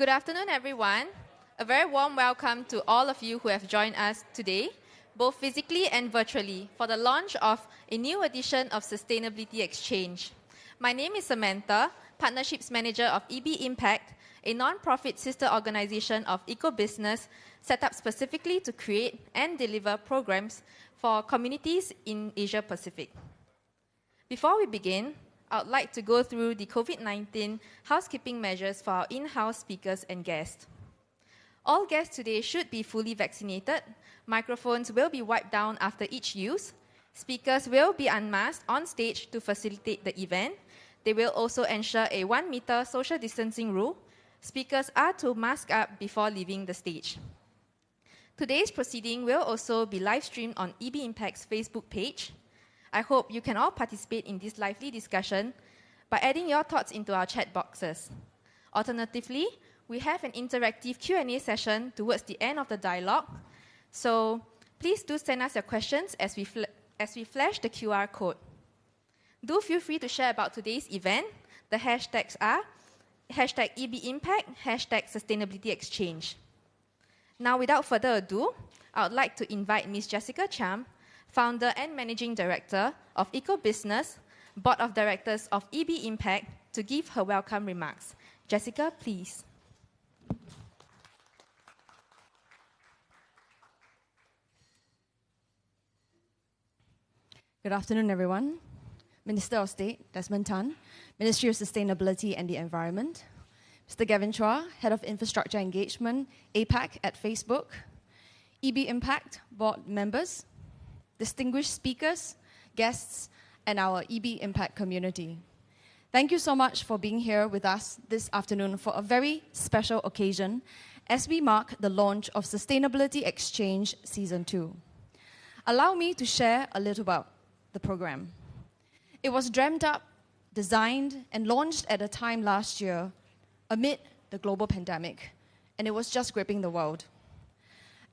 Good afternoon, everyone. A very warm welcome to all of you who have joined us today, both physically and virtually, for the launch of a new edition of Sustainability Exchange. My name is Samantha, Partnerships Manager of EB Impact, a non-profit sister organization of eco-business set up specifically to create and deliver programs for communities in Asia Pacific. Before we begin, I would like to go through the COVID-19 housekeeping measures for our in-house speakers and guests. All guests today should be fully vaccinated. Microphones will be wiped down after each use. Speakers will be unmasked on stage to facilitate the event. They will also ensure a 1 meter social distancing rule. Speakers are to mask up before leaving the stage. Today's proceeding will also be live streamed on EB Impact's Facebook page. I hope you can all participate in this lively discussion by adding your thoughts into our chat boxes. Alternatively, we have an interactive Q&A session towards the end of the dialogue. So please do send us your questions as we flash the QR code. Do feel free to share about today's event. The hashtags are hashtag EB Impact, hashtag Sustainability Exchange. Now, without further ado, I would like to invite Ms. Jessica Cham, Founder and Managing Director of Eco Business, Board of Directors of EB Impact, to give her welcome remarks. Jessica, please. Good afternoon, everyone. Minister of State, Desmond Tan, Ministry of Sustainability and the Environment, Mr. Gavin Chua, Head of Infrastructure Engagement, APAC at Facebook, EB Impact Board members, distinguished speakers, guests, and our EB Impact community. Thank you so much for being here with us this afternoon for a very special occasion as we mark the launch of Sustainability Exchange Season 2. Allow me to share a little about the program. It was dreamt up, designed, and launched at a time last year amid the global pandemic, and it was just gripping the world.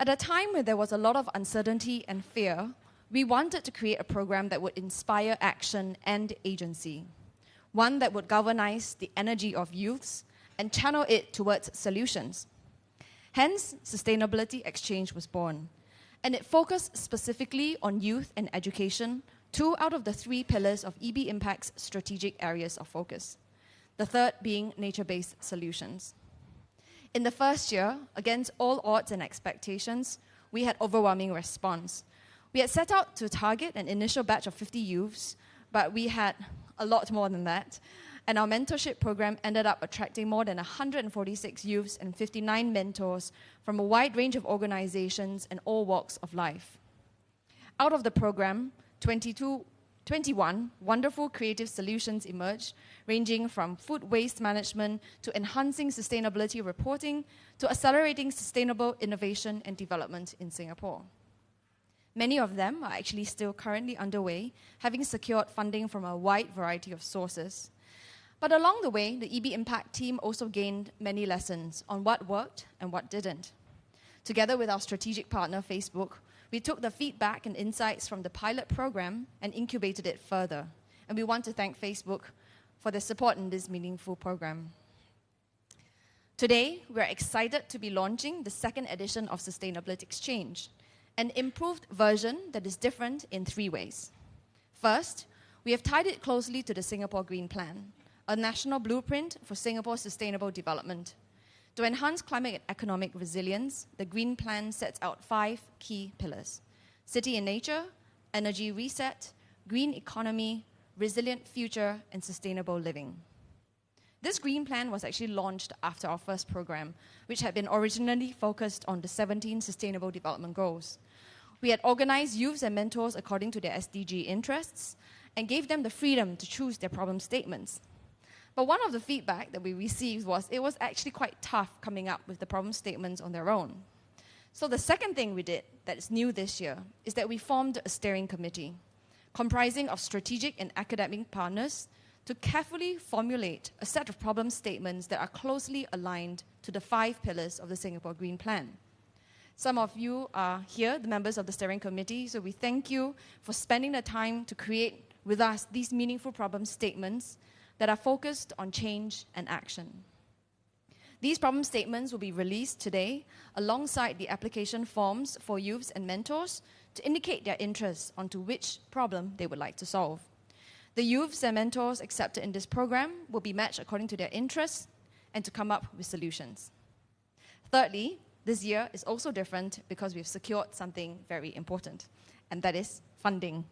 At a time where there was a lot of uncertainty and fear, we wanted to create a program that would inspire action and agency, one that would galvanize the energy of youths and channel it towards solutions. Hence, Sustainability Exchange was born, and it focused specifically on youth and education, 2 out of the 3 pillars of EB Impact's strategic areas of focus, the third being nature-based solutions. In the first year, against all odds and expectations, we had overwhelming response. We had set out to target an initial batch of 50 youths, but we had a lot more than that, and our mentorship program ended up attracting more than 146 youths and 59 mentors from a wide range of organizations and all walks of life. Out of the program, 21 wonderful creative solutions emerged, ranging from food waste management to enhancing sustainability reporting to accelerating sustainable innovation and development in Singapore. Many of them are actually still currently underway, having secured funding from a wide variety of sources. But along the way, the EB Impact team also gained many lessons on what worked and what didn't. Together with our strategic partner, Facebook, we took the feedback and insights from the pilot program and incubated it further. And we want to thank Facebook for their support in this meaningful program. Today, we're excited to be launching the second edition of Sustainability Exchange, an improved version that is different in 3 ways. First, we have tied it closely to the Singapore Green Plan, a national blueprint for Singapore's sustainable development. To enhance climate and economic resilience, the Green Plan sets out 5 key pillars: city and nature, energy reset, green economy, resilient future, and sustainable living. This Green Plan was actually launched after our first program, which had been originally focused on the 17 Sustainable Development Goals. We had organized youths and mentors according to their SDG interests and gave them the freedom to choose their problem statements. But one of the feedback that we received was it was actually quite tough coming up with the problem statements on their own. So the second thing we did that is new this year is that we formed a steering committee comprising of strategic and academic partners to carefully formulate a set of problem statements that are closely aligned to the 5 pillars of the Singapore Green Plan. Some of you are here, the members of the steering committee, so we thank you for spending the time to create with us these meaningful problem statements that are focused on change and action. These problem statements will be released today alongside the application forms for youths and mentors to indicate their interests onto which problem they would like to solve. The youths and mentors accepted in this program will be matched according to their interests and to come up with solutions. Thirdly, this year is also different because we've secured something very important, and that is funding.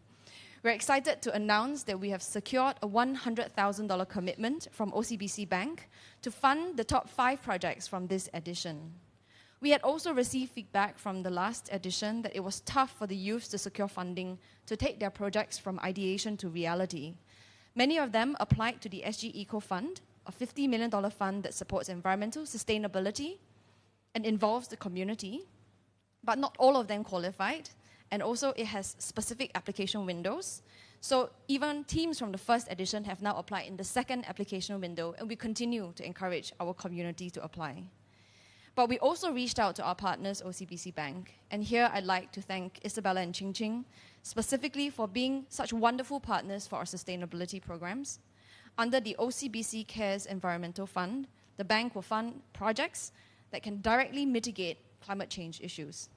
We're excited to announce that we have secured a $100,000 commitment from OCBC Bank to fund the top 5 projects from this edition. We had also received feedback from the last edition that it was tough for the youths to secure funding to take their projects from ideation to reality. Many of them applied to the SG Eco Fund, a $50 million fund that supports environmental sustainability and involves the community, but not all of them qualified. And also it has specific application windows. So even teams from the first edition have now applied in the second application window, and we continue to encourage our community to apply. But we also reached out to our partners, OCBC Bank. And here I'd like to thank Isabella and Ching Ching specifically for being such wonderful partners for our sustainability programs. Under the OCBC Cares Environmental Fund, the bank will fund projects that can directly mitigate climate change issues.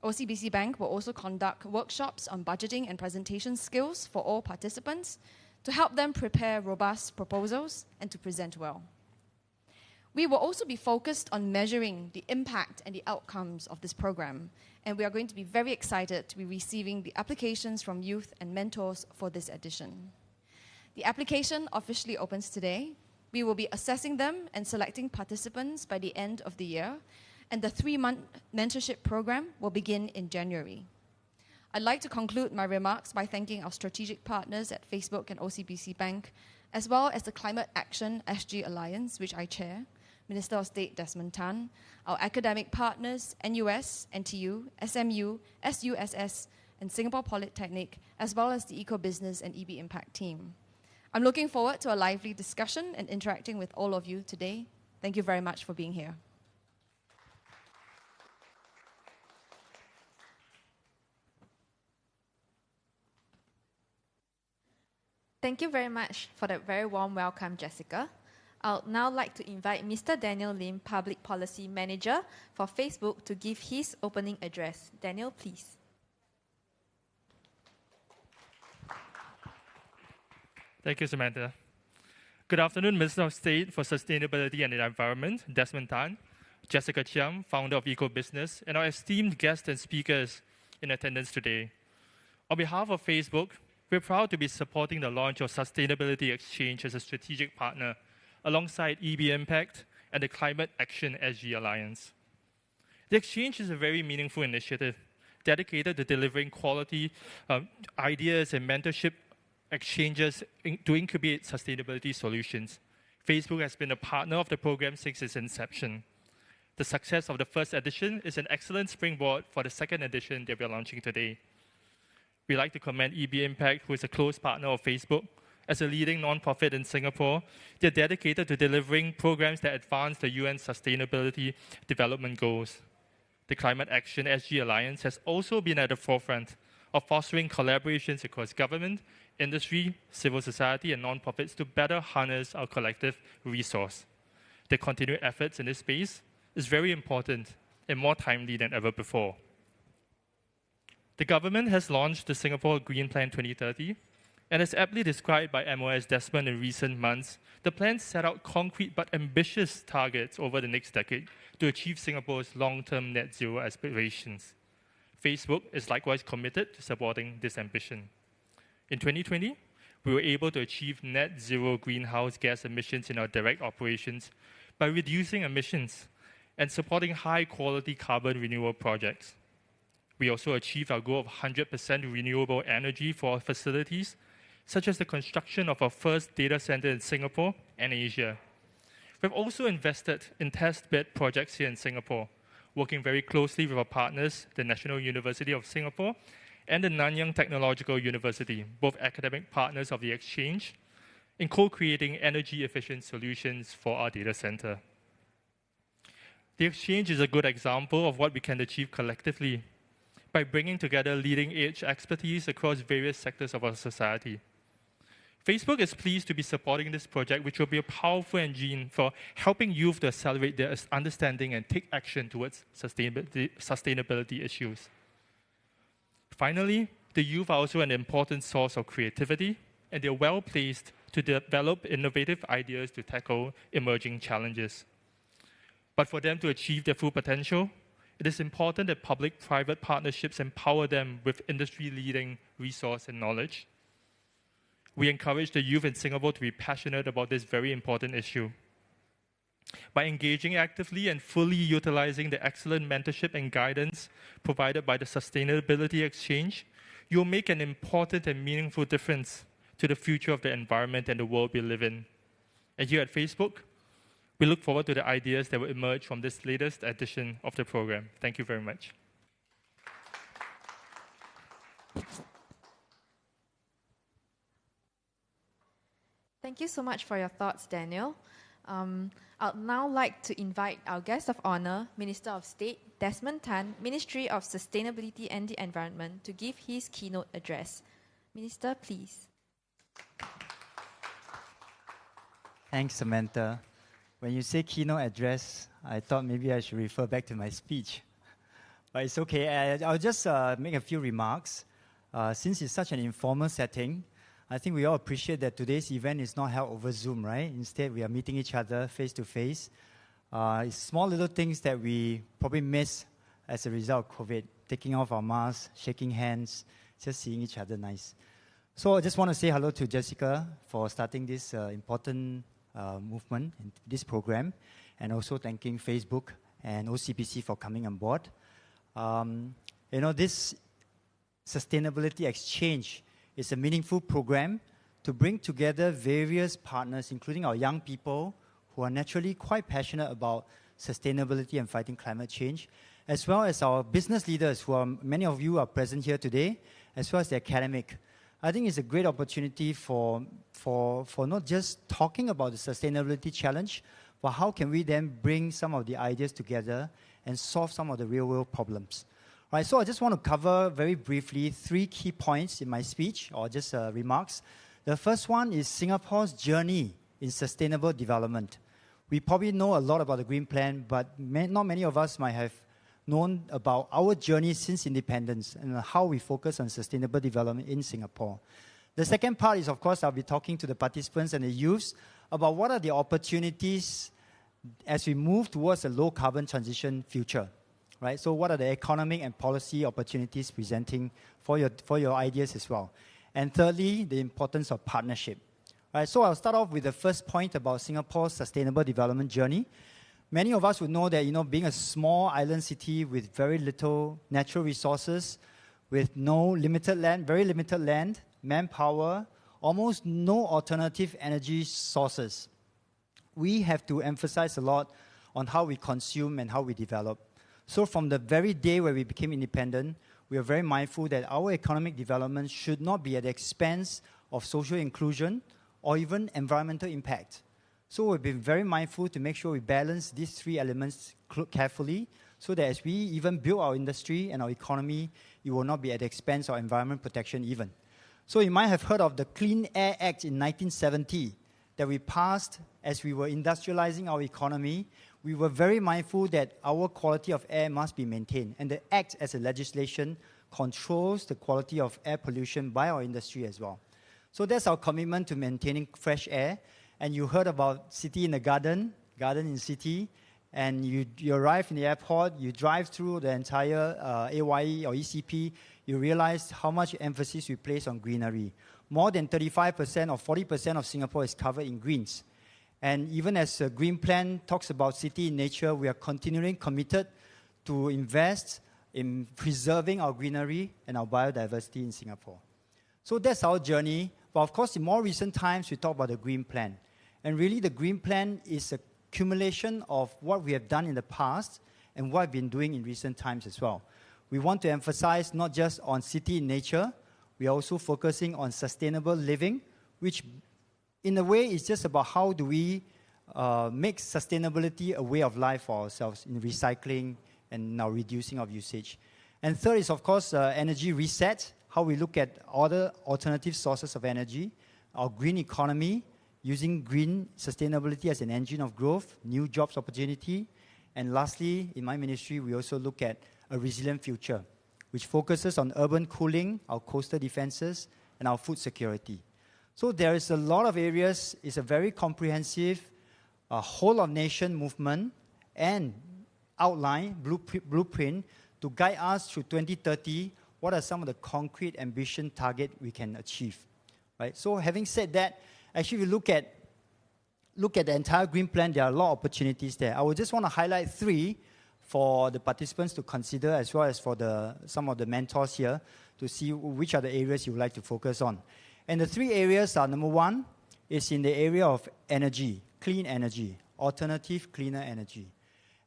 OCBC Bank will also conduct workshops on budgeting and presentation skills for all participants to help them prepare robust proposals and to present well. We will also be focused on measuring the impact and the outcomes of this program, and we are going to be very excited to be receiving the applications from youth and mentors for this edition. The application officially opens today. We will be assessing them and selecting participants by the end of the year, and the 3-month mentorship program will begin in January. I'd like to conclude my remarks by thanking our strategic partners at Facebook and OCBC Bank, as well as the Climate Action SG Alliance, which I chair, Minister of State Desmond Tan, our academic partners, NUS, NTU, SMU, SUSS, and Singapore Polytechnic, as well as the Eco-Business and EB Impact team. I'm looking forward to a lively discussion and interacting with all of you today. Thank you very much for being here. Thank you very much for that very warm welcome, Jessica. I'd now like to invite Mr. Daniel Lim, Public Policy Manager for Facebook, to give his opening address. Daniel, please. Thank you, Samantha. Good afternoon, Minister of State for Sustainability and the Environment, Desmond Tan, Jessica Chiam, founder of Eco-Business, and our esteemed guests and speakers in attendance today. On behalf of Facebook, we're proud to be supporting the launch of Sustainability Exchange as a strategic partner alongside EB Impact and the Climate Action SG Alliance. The Exchange is a very meaningful initiative dedicated to delivering quality ideas and mentorship exchanges to incubate sustainability solutions. Facebook has been a partner of the program since its inception. The success of the first edition is an excellent springboard for the second edition that we are launching today. We'd like to commend EB Impact, who is a close partner of Facebook. As a leading non-profit in Singapore, they're dedicated to delivering programs that advance the UN Sustainability Development Goals. The Climate Action SG Alliance has also been at the forefront of fostering collaborations across government, industry, civil society, and non-profits to better harness our collective resource. The continued efforts in this space is very important and more timely than ever before. The government has launched the Singapore Green Plan 2030, and as aptly described by MOS Desmond in recent months, the plan set out concrete but ambitious targets over the next decade to achieve Singapore's long-term net zero aspirations. Facebook is likewise committed to supporting this ambition. In 2020, we were able to achieve net zero greenhouse gas emissions in our direct operations by reducing emissions and supporting high-quality carbon renewal projects. We also achieved our goal of 100% renewable energy for our facilities, such as the construction of our first data center in Singapore and Asia. We've also invested in test-bed projects here in Singapore, working very closely with our partners, the National University of Singapore and the Nanyang Technological University, both academic partners of the Exchange, in co-creating energy-efficient solutions for our data center. The Exchange is a good example of what we can achieve collectively by bringing together leading-edge expertise across various sectors of our society. Facebook is pleased to be supporting this project, which will be a powerful engine for helping youth to accelerate their understanding and take action towards sustainability issues. Finally, the youth are also an important source of creativity, and they're well placed to develop innovative ideas to tackle emerging challenges. But for them to achieve their full potential, it is important that public-private partnerships empower them with industry-leading resource and knowledge. We encourage the youth in Singapore to be passionate about this very important issue. By engaging actively and fully utilizing the excellent mentorship and guidance provided by the Sustainability Exchange, you'll make an important and meaningful difference to the future of the environment and the world we live in. And here at Facebook, we look forward to the ideas that will emerge from this latest edition of the program. Thank you very much. Thank you so much for your thoughts, Daniel. I'd now like to invite our guest of honor, Minister of State Desmond Tan, Ministry of Sustainability and the Environment, to give his keynote address. Minister, please. Thanks, Samantha. When you say keynote address, I thought maybe I should refer back to my speech. But it's okay. I'll just make a few remarks. Since it's such an informal setting, I think we all appreciate that today's event is not held over Zoom, right? Instead, we are meeting each other face to face. It's small little things that we probably miss as a result of COVID. Taking off our masks, shaking hands, just seeing each other nice. So I just want to say hello to Jessica for starting this important movement in this program, and also thanking Facebook and OCBC for coming on board. This Sustainability Exchange is a meaningful program to bring together various partners, including our young people who are naturally quite passionate about sustainability and fighting climate change, as well as our business leaders, many of you are present here today, as well as the academic. I think it's a great opportunity for not just talking about the sustainability challenge, but how can we then bring some of the ideas together and solve some of the real-world problems. Right, so I just want to cover very briefly 3 key points in my speech, or just remarks. The first one is Singapore's journey in sustainable development. We probably know a lot about the Green Plan, but not many of us might have known about our journey since independence and how we focus on sustainable development in Singapore. The second part is, of course, I'll be talking to the participants and the youths about what are the opportunities as we move towards a low-carbon transition future. Right? So what are the economic and policy opportunities presenting for your ideas as well? And thirdly, the importance of partnership. Right, so I'll start off with the first point about Singapore's sustainable development journey. Many of us would know that, being a small island city with very little natural resources, with very limited land, manpower, almost no alternative energy sources, we have to emphasize a lot on how we consume and how we develop. So from the very day where we became independent, we are very mindful that our economic development should not be at the expense of social inclusion or even environmental impact. So we've been very mindful to make sure we balance these 3 elements carefully, so that as we even build our industry and our economy, it will not be at the expense of environment protection even. So you might have heard of the Clean Air Act in 1970 that we passed as we were industrializing our economy. We were very mindful that our quality of air must be maintained. And the Act as a legislation controls the quality of air pollution by our industry as well. So that's our commitment to maintaining fresh air. And you heard about City in the Garden in City, and you arrive in the airport, you drive through the entire AYE or ECP, you realize how much emphasis we place on greenery. More than 35% or 40% of Singapore is covered in greens. And even as the Green Plan talks about city in nature, we are continuing committed to invest in preserving our greenery and our biodiversity in Singapore. So that's our journey. But of course, in more recent times, we talk about the Green Plan. And really, the Green Plan is a accumulation of what we have done in the past and what we've been doing in recent times as well. We want to emphasize not just on city in nature, we are also focusing on sustainable living, which in a way is just about how do we make sustainability a way of life for ourselves in recycling and now reducing of usage. And third is, of course, energy reset, how we look at other alternative sources of energy, our green economy, using green sustainability as an engine of growth, new jobs opportunity. And lastly, in my ministry, we also look at a resilient future, which focuses on urban cooling, our coastal defenses, and our food security. So there is a lot of areas. It's a very comprehensive whole-of-nation movement and outline, blueprint, to guide us through 2030, what are some of the concrete ambition target we can achieve. Right? So having said that, actually, if you look at the entire Green Plan, there are a lot of opportunities there. I would just want to highlight 3 for the participants to consider, as well as for some of the mentors here, to see which are the areas you would like to focus on. And the 3 areas are, number 1, is in the area of energy, clean energy, alternative, cleaner energy.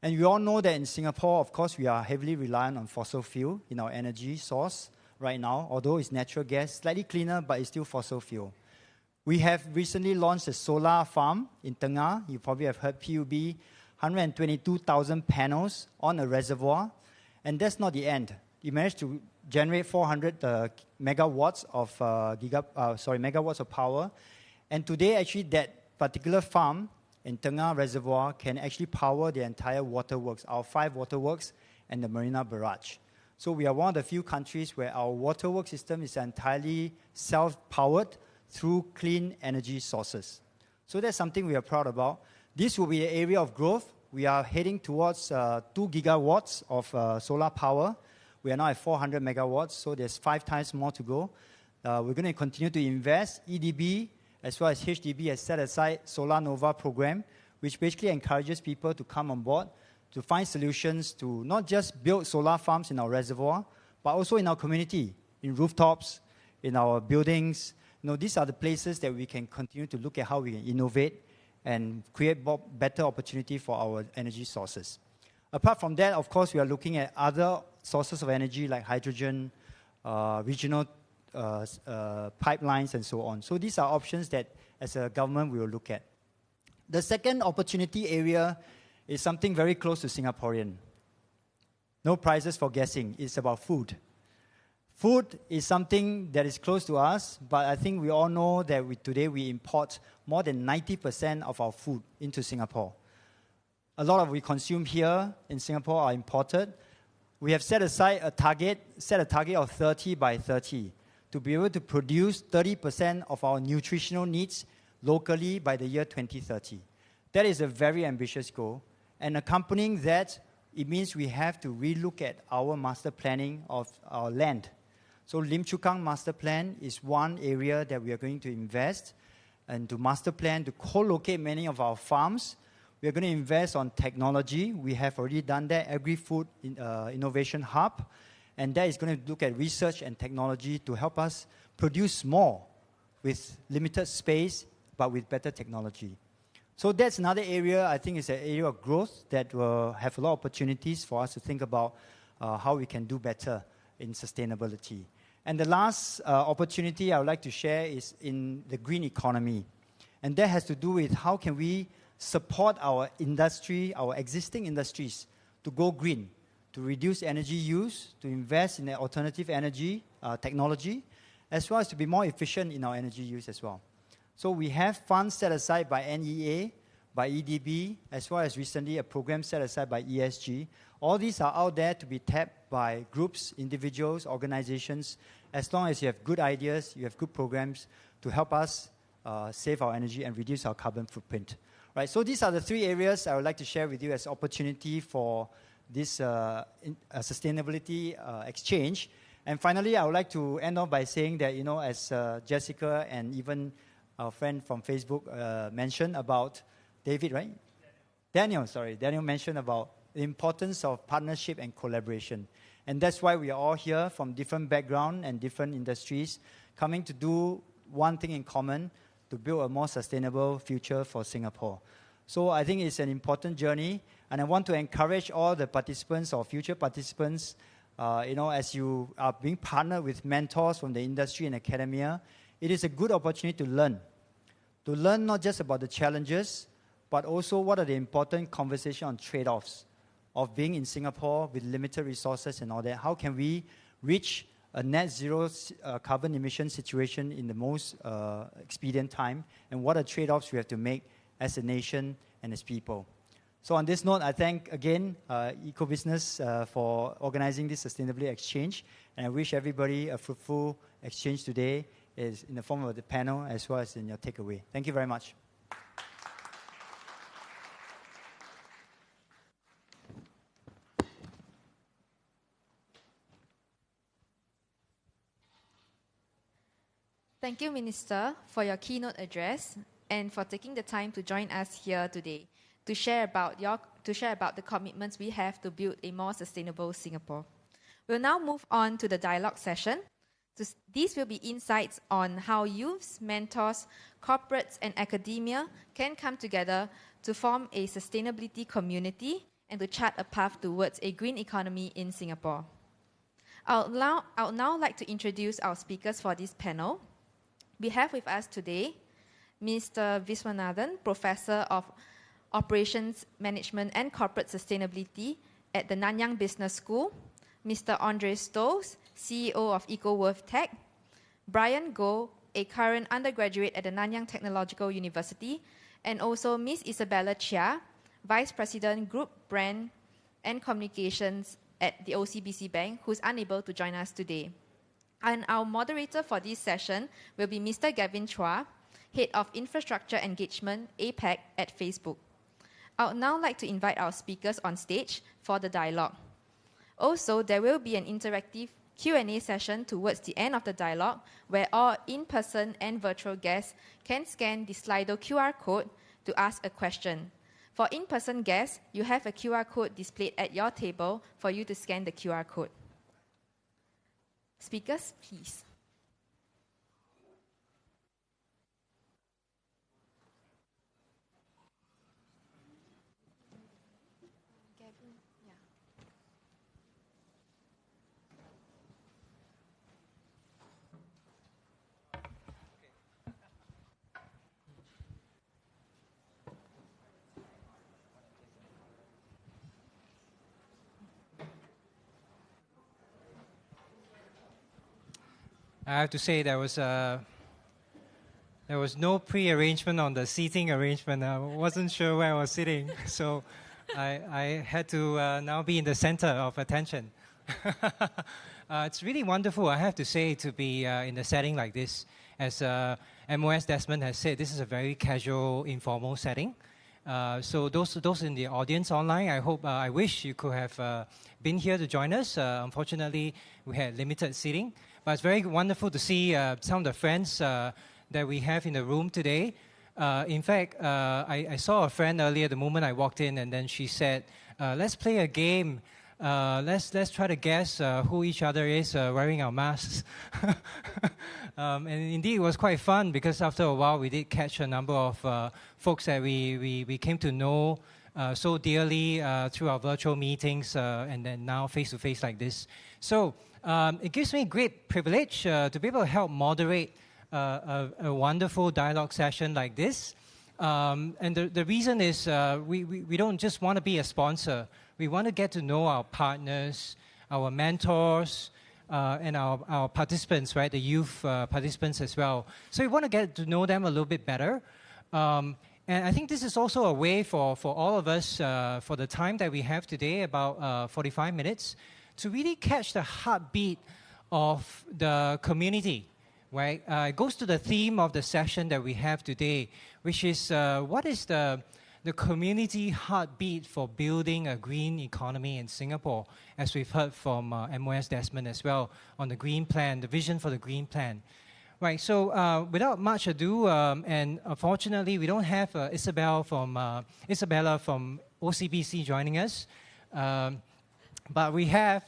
And we all know that in Singapore, of course, we are heavily reliant on fossil fuel in our energy source right now, although it's natural gas, slightly cleaner, but it's still fossil fuel. We have recently launched a solar farm in Tengah. You probably have heard PUB, 122,000 panels on a reservoir. And that's not the end. We managed to generate 400 megawatts of power. And today, actually, that particular farm in Tengah Reservoir can actually power the entire waterworks, our 5 waterworks and the Marina Barrage. So we are one of the few countries where our waterworks system is entirely self-powered through clean energy sources. So that's something we are proud about. This will be an area of growth. We are heading towards 2 gigawatts of solar power. We are now at 400 megawatts, so there's 5 times more to go. We're going to continue to invest. EDB as well as HDB has set aside Solar Nova program, which basically encourages people to come on board to find solutions to not just build solar farms in our reservoir, but also in our community, in rooftops, in our buildings. These are the places that we can continue to look at how we can innovate and create better opportunity for our energy sources. Apart from that, of course, we are looking at other sources of energy like hydrogen, regional pipelines, and so on. So these are options that, as a government, we will look at. The second opportunity area is something very close to Singaporean. No prizes for guessing. It's about food. Food is something that is close to us, but I think we all know that today we import more than 90% of our food into Singapore. A lot of we consume here in Singapore are imported. We have set a target of 30 by 30 to be able to produce 30% of our nutritional needs locally by the year 2030. That is a very ambitious goal. And accompanying that, it means we have to relook at our master planning of our land. So Lim Chu Kang Master Plan is one area that we are going to invest and to master plan to co-locate many of our farms. We are going to invest on technology. We have already done that, Agri-Food Innovation Hub. And that is going to look at research and technology to help us produce more with limited space, but with better technology. So that's another area, I think, is an area of growth that will have a lot of opportunities for us to think about how we can do better in sustainability. And the last opportunity I would like to share is in the green economy. And that has to do with how can we support our industry, our existing industries, to go green, to reduce energy use, to invest in alternative energy technology, as well as to be more efficient in our energy use as well. So we have funds set aside by NEA, by EDB, as well as recently a program set aside by ESG. All these are out there to be tapped by groups, individuals, organizations, as long as you have good ideas, you have good programs to help us save our energy and reduce our carbon footprint. Right, so these are the 3 areas I would like to share with you as opportunity for this sustainability exchange. And finally, I would like to end off by saying that, as Jessica and even our friend from Facebook mentioned about David, right? Daniel mentioned about the importance of partnership and collaboration. And that's why we are all here from different backgrounds and different industries coming to do one thing in common, to build a more sustainable future for Singapore. So I think it's an important journey, and I want to encourage all the participants or future participants, as you are being partnered with mentors from the industry and academia, it is a good opportunity to learn not just about the challenges, but also what are the important conversations on trade-offs of being in Singapore with limited resources and all that. How can we reach a net zero carbon emission situation in the most expedient time, and what are trade-offs we have to make as a nation and as people. So on this note, I thank again EcoBusiness for organizing this Sustainability Exchange, and I wish everybody a fruitful exchange today is in the form of the panel as well as in your takeaway. Thank you very much. Thank you, Minister, for your keynote address and for taking the time to join us here today to share about the commitments we have to build a more sustainable Singapore. We'll now move on to the dialogue session. These will be insights on how youths, mentors, corporates, and academia can come together to form a sustainability community and to chart a path towards a green economy in Singapore. I would now like to introduce our speakers for this panel. We have with us today Mr. Viswanathan, Professor of Operations Management and Corporate Sustainability at the Nanyang Business School, Mr. Andre Stolz, CEO of EcoWorth Tech, Brian Goh, a current undergraduate at the Nanyang Technological University, and also Miss Isabella Chia, Vice President, Group Brand and Communications at the OCBC Bank, who's unable to join us today. And our moderator for this session will be Mr. Gavin Chua, Head of Infrastructure Engagement, APAC at Facebook. I would now like to invite our speakers on stage for the dialogue. Also, there will be an interactive Q&A session towards the end of the dialogue, where all in-person and virtual guests can scan the Slido QR code to ask a question. For in-person guests, you have a QR code displayed at your table for you to scan the QR code. Speakers, please. I have to say there was no pre-arrangement on the seating arrangement. I wasn't sure where I was sitting, so I had to now be in the center of attention. It's really wonderful, I have to say, to be in a setting like this. As MOS Desmond has said, this is a very casual, informal setting. So those in the audience online, I wish you could have been here to join us. Unfortunately, we had limited seating. But it's very wonderful to see some of the friends that we have in the room today. In fact, I saw a friend earlier the moment I walked in, and then she said, let's play a game. Let's try to guess who each other is wearing our masks. And indeed, it was quite fun because after a while, we did catch a number of folks that we came to know so dearly through our virtual meetings and then now face-to-face like this. So it gives me great privilege to be able to help moderate a wonderful dialogue session like this. And the reason is we don't just want to be a sponsor. We want to get to know our partners, our mentors, and our participants, right? The youth participants as well. So we want to get to know them a little bit better. And I think this is also a way for all of us, for the time that we have today, about 45 minutes, to really catch the heartbeat of the community, right? It goes to the theme of the session that we have today, which is what is the community heartbeat for building a green economy in Singapore, as we've heard from MOS Desmond as well on the green plan, the vision for the green plan. Right, so without much ado, and unfortunately we don't have Isabella from OCBC joining us, but we have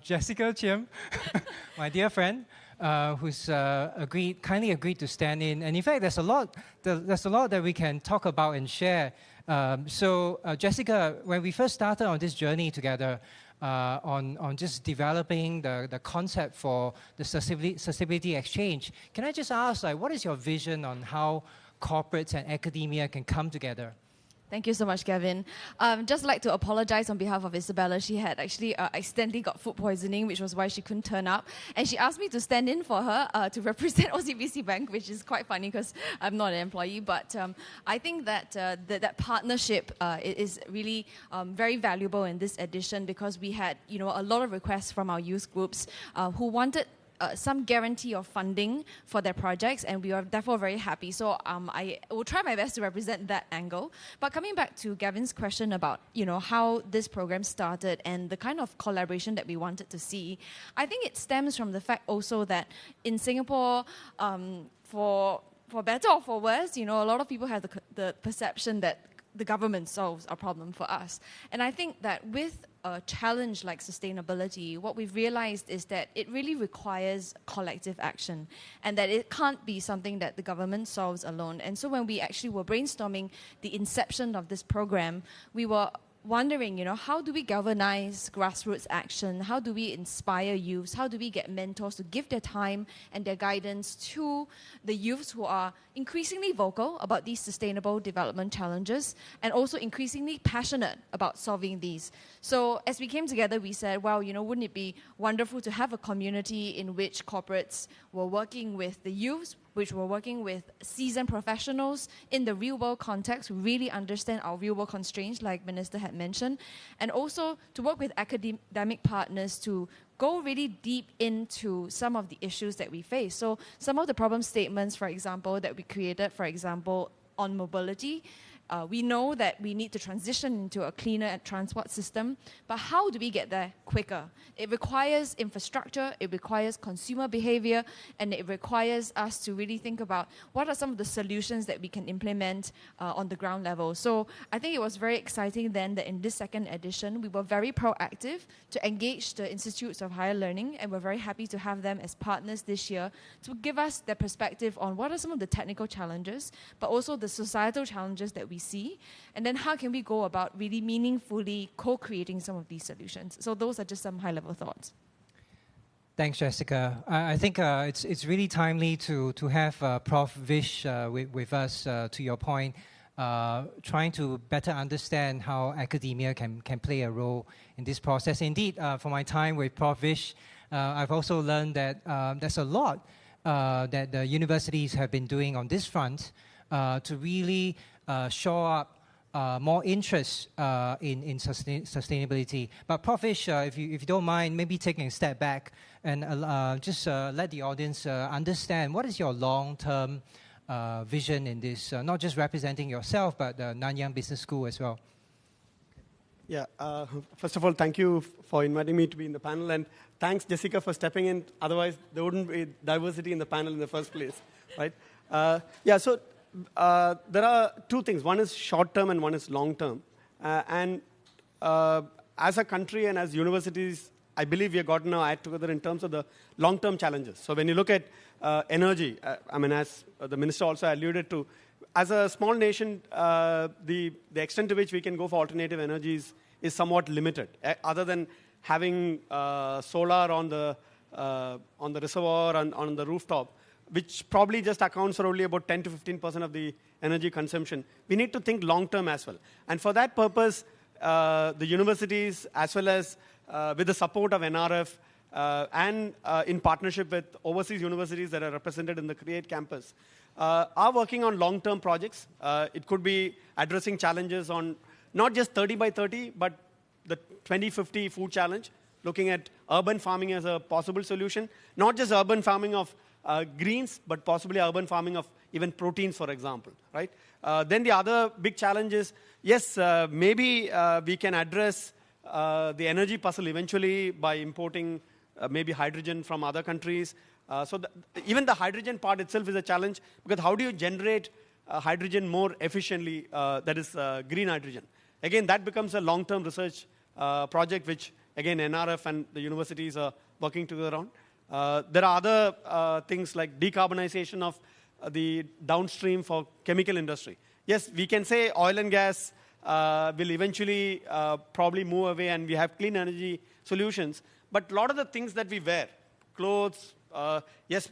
Jessica Chiam, my dear friend, who's kindly agreed to stand in. And in fact, there's a lot that we can talk about and share. So Jessica, when we first started on this journey together, on just developing the concept for the sustainability exchange, can I just ask, what is your vision on how corporates and academia can come together? Thank you so much, Gavin. Just like to apologize on behalf of Isabella. She had actually accidentally got food poisoning, which was why she couldn't turn up. And she asked me to stand in for her to represent OCBC Bank, which is quite funny because I'm not an employee. But I think that that partnership is really very valuable in this edition because we had a lot of requests from our youth groups who wanted some guarantee of funding for their projects, and we are therefore very happy. So I will try my best to represent that angle. But coming back to Gavin's question about how this program started and the kind of collaboration that we wanted to see, I think it stems from the fact also that in Singapore, for better or for worse, a lot of people have the perception that the government solves our problem for us. And I think that with a challenge like sustainability, what we've realized is that it really requires collective action and that it can't be something that the government solves alone. And so when we actually were brainstorming the inception of this program, we were wondering, how do we galvanize grassroots action? How do we inspire youths? How do we get mentors to give their time and their guidance to the youths who are increasingly vocal about these sustainable development challenges and also increasingly passionate about solving these? So as we came together, we said, well, wouldn't it be wonderful to have a community in which corporates were working with the youths, which we're working with seasoned professionals in the real-world context, really understand our real-world constraints, like Minister had mentioned, and also to work with academic partners to go really deep into some of the issues that we face. So some of the problem statements, for example, that we created, for example, on mobility, we know that we need to transition into a cleaner transport system, but how do we get there quicker? It requires infrastructure, it requires consumer behavior, and it requires us to really think about what are some of the solutions that we can implement on the ground level. So I think it was very exciting then that in this second edition, we were very proactive to engage the institutes of higher learning, and we're very happy to have them as partners this year to give us their perspective on what are some of the technical challenges, but also the societal challenges that we see, and then how can we go about really meaningfully co-creating some of these solutions. So those are just some high-level thoughts. Thanks, Jessica. I think it's really timely to have Prof. Vish with us, to your point, trying to better understand how academia can play a role in this process. Indeed, for my time with Prof. Vish, I've also learned that there's a lot that the universities have been doing on this front to really show up more interest in sustainability. But Prof. Vish, if you don't mind, maybe taking a step back and just let the audience understand what is your long-term vision in this, not just representing yourself, but the Nanyang Business School as well. Yeah, first of all, thank you for inviting me to be in the panel, and thanks, Jessica, for stepping in. Otherwise, there wouldn't be diversity in the panel in the first place, right? So there are two things. One is short-term and one is long-term. As a country and as universities, I believe we have gotten our act together in terms of the long-term challenges. So when you look at energy, as the minister also alluded to, as a small nation, the extent to which we can go for alternative energies is somewhat limited, other than having solar on the reservoir and on the rooftop, which probably just accounts for only about 10 to 15% of the energy consumption. We need to think long-term as well. And for that purpose, the universities, as well as with the support of NRF and in partnership with overseas universities that are represented in the CREATE campus, are working on long-term projects. It could be addressing challenges on not just 30 by 30, but the 2050 food challenge, looking at urban farming as a possible solution, not just urban farming of greens, but possibly urban farming of even proteins, for example, right? Then the other big challenge is, yes, maybe we can address the energy puzzle eventually by importing maybe hydrogen from other countries. Even the hydrogen part itself is a challenge, because how do you generate hydrogen more efficiently, that is green hydrogen? Again, that becomes a long-term research project, which, again, NRF and the universities are working together on. There are other things like decarbonization of the downstream for chemical industry. Yes, we can say oil and gas will eventually probably move away and we have clean energy solutions. But a lot of the things that we wear, clothes, yes,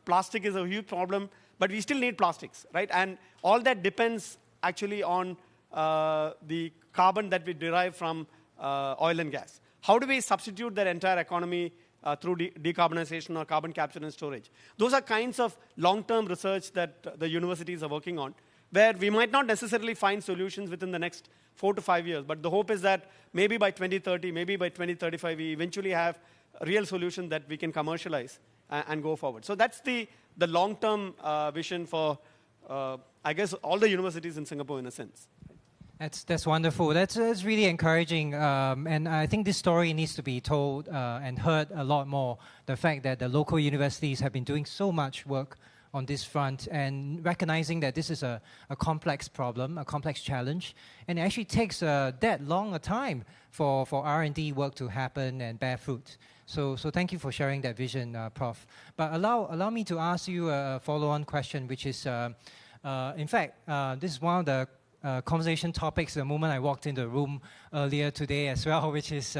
plastic is a huge problem, but we still need plastics, right? And all that depends actually on the carbon that we derive from oil and gas. How do we substitute that entire economy through decarbonization or carbon capture and storage? Those are kinds of long-term research that the universities are working on, where we might not necessarily find solutions within the next 4 to 5 years. But the hope is that maybe by 2030, maybe by 2035, we eventually have a real solution that we can commercialize and go forward. So that's the long-term vision for, I guess, all the universities in Singapore in a sense. That's wonderful. That's really encouraging. And I think this story needs to be told and heard a lot more. The fact that the local universities have been doing so much work on this front and recognizing that this is a complex problem, a complex challenge. And it actually takes that long a time for R&D work to happen and bear fruit. So thank you for sharing that vision, Prof. But allow me to ask you a follow-on question, which is, in fact, this is one of the conversation topics the moment I walked into the room earlier today as well, which is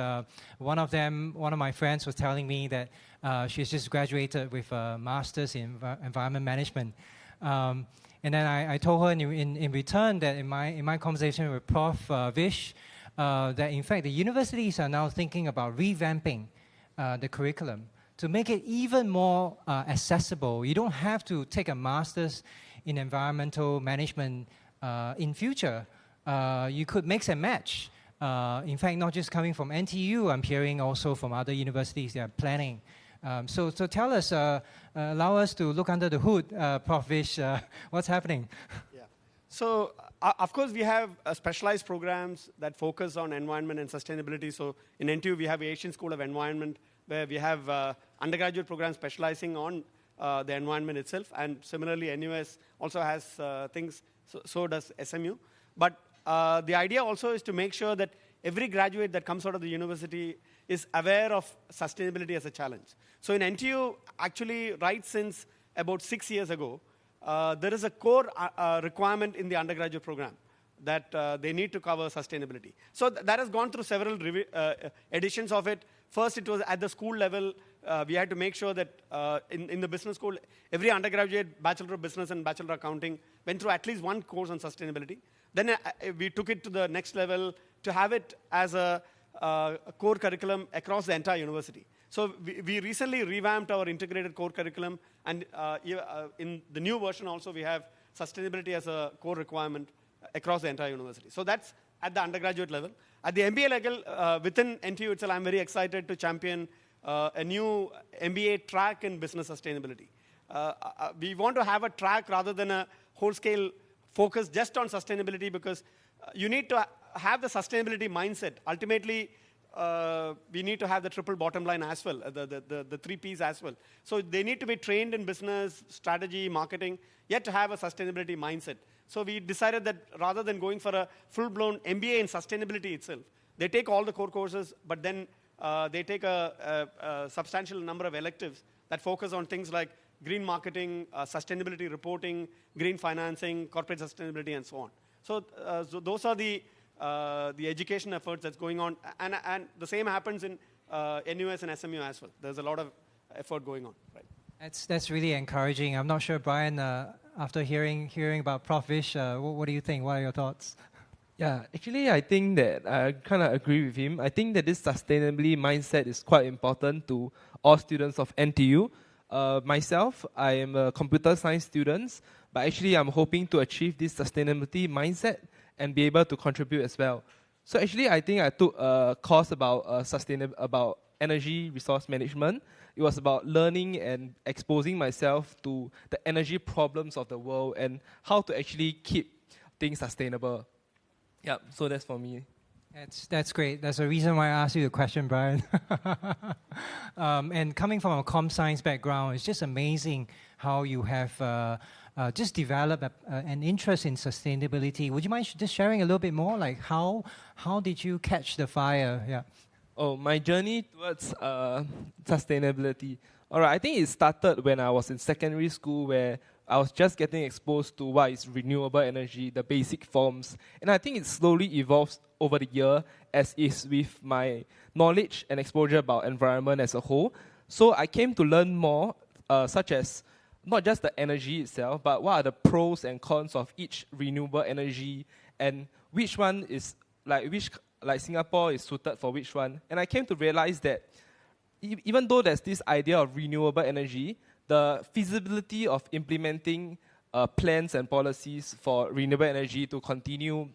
one of my friends was telling me that she's just graduated with a master's in environment management. And then I told her in return that in my conversation with Prof. Vish, that in fact the universities are now thinking about revamping the curriculum to make it even more accessible. You don't have to take a master's in environmental management in future. You could mix and match. In fact, not just coming from NTU, I'm hearing also from other universities they are planning. So tell us, allow us to look under the hood, Prof. Vish, what's happening? Yeah. So, of course, we have specialized programs that focus on environment and sustainability. So, in NTU, we have Asian School of Environment, where we have undergraduate programs specializing on the environment itself. And similarly, NUS also has things, so does SMU. But the idea also is to make sure that every graduate that comes out of the university is aware of sustainability as a challenge. So in NTU, actually, right since about 6 years ago, there is a core requirement in the undergraduate program that they need to cover sustainability. So that has gone through several editions of it. First, it was at the school level. We had to make sure that in the business school, every undergraduate, Bachelor of Business and Bachelor of Accounting, went through at least one course on sustainability. Then we took it to the next level to have it as a core curriculum across the entire university. So we recently revamped our integrated core curriculum, and in the new version also we have sustainability as a core requirement across the entire university. So that's at the undergraduate level. At the MBA level, within NTU itself, I'm very excited to champion a new MBA track in business sustainability. We want to have a track rather than a whole-scale focus just on sustainability, because you need to have the sustainability mindset. Ultimately, we need to have the triple bottom line as well, the 3 Ps as well. So they need to be trained in business, strategy, marketing, yet to have a sustainability mindset. So we decided that rather than going for a full-blown MBA in sustainability itself, they take all the core courses, but then they take a substantial number of electives that focus on things like green marketing, sustainability reporting, green financing, corporate sustainability, and so on. So those are the education efforts that's going on. And the same happens in NUS and SMU as well. There's a lot of effort going on. Right? That's really encouraging. I'm not sure, Brian, after hearing about Prof. Vish, what do you think? What are your thoughts? Yeah, actually, I think that I kind of agree with him. I think that this sustainability mindset is quite important to all students of NTU. Myself, I am a computer science student, but actually I'm hoping to achieve this sustainability mindset and be able to contribute as well. So actually, I think I took a course about about energy resource management. It was about learning and exposing myself to the energy problems of the world and how to actually keep things sustainable. Yeah, so that's for me. That's great. That's the reason why I asked you the question, Brian. And coming from a comm science background, it's just amazing how you have just developed an interest in sustainability. Would you mind just sharing a little bit more? Like how did you catch the fire? Yeah. Oh, my journey towards sustainability. All right, I think it started when I was in secondary school, where I was just getting exposed to what is renewable energy, the basic forms. And I think it slowly evolves over the year, as is with my knowledge and exposure about environment as a whole. So I came to learn more, such as not just the energy itself, but what are the pros and cons of each renewable energy, and which one is, like Singapore is suited for which one. And I came to realize that even though there's this idea of renewable energy, the feasibility of implementing plans and policies for renewable energy to continue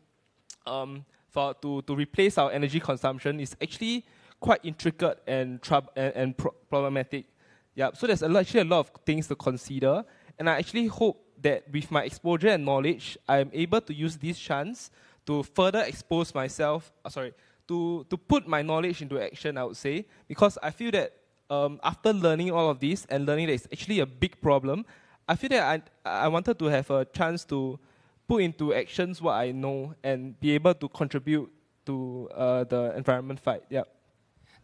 to replace our energy consumption is actually quite intricate and problematic. Yeah, so there's actually a lot of things to consider, and I actually hope that with my exposure and knowledge, I'm able to use this chance to further expose myself. To put my knowledge into action, I would say, because I feel that after learning all of this and learning that it's actually a big problem, I feel that I wanted to have a chance to put into actions what I know and be able to contribute to the environment fight. Yeah.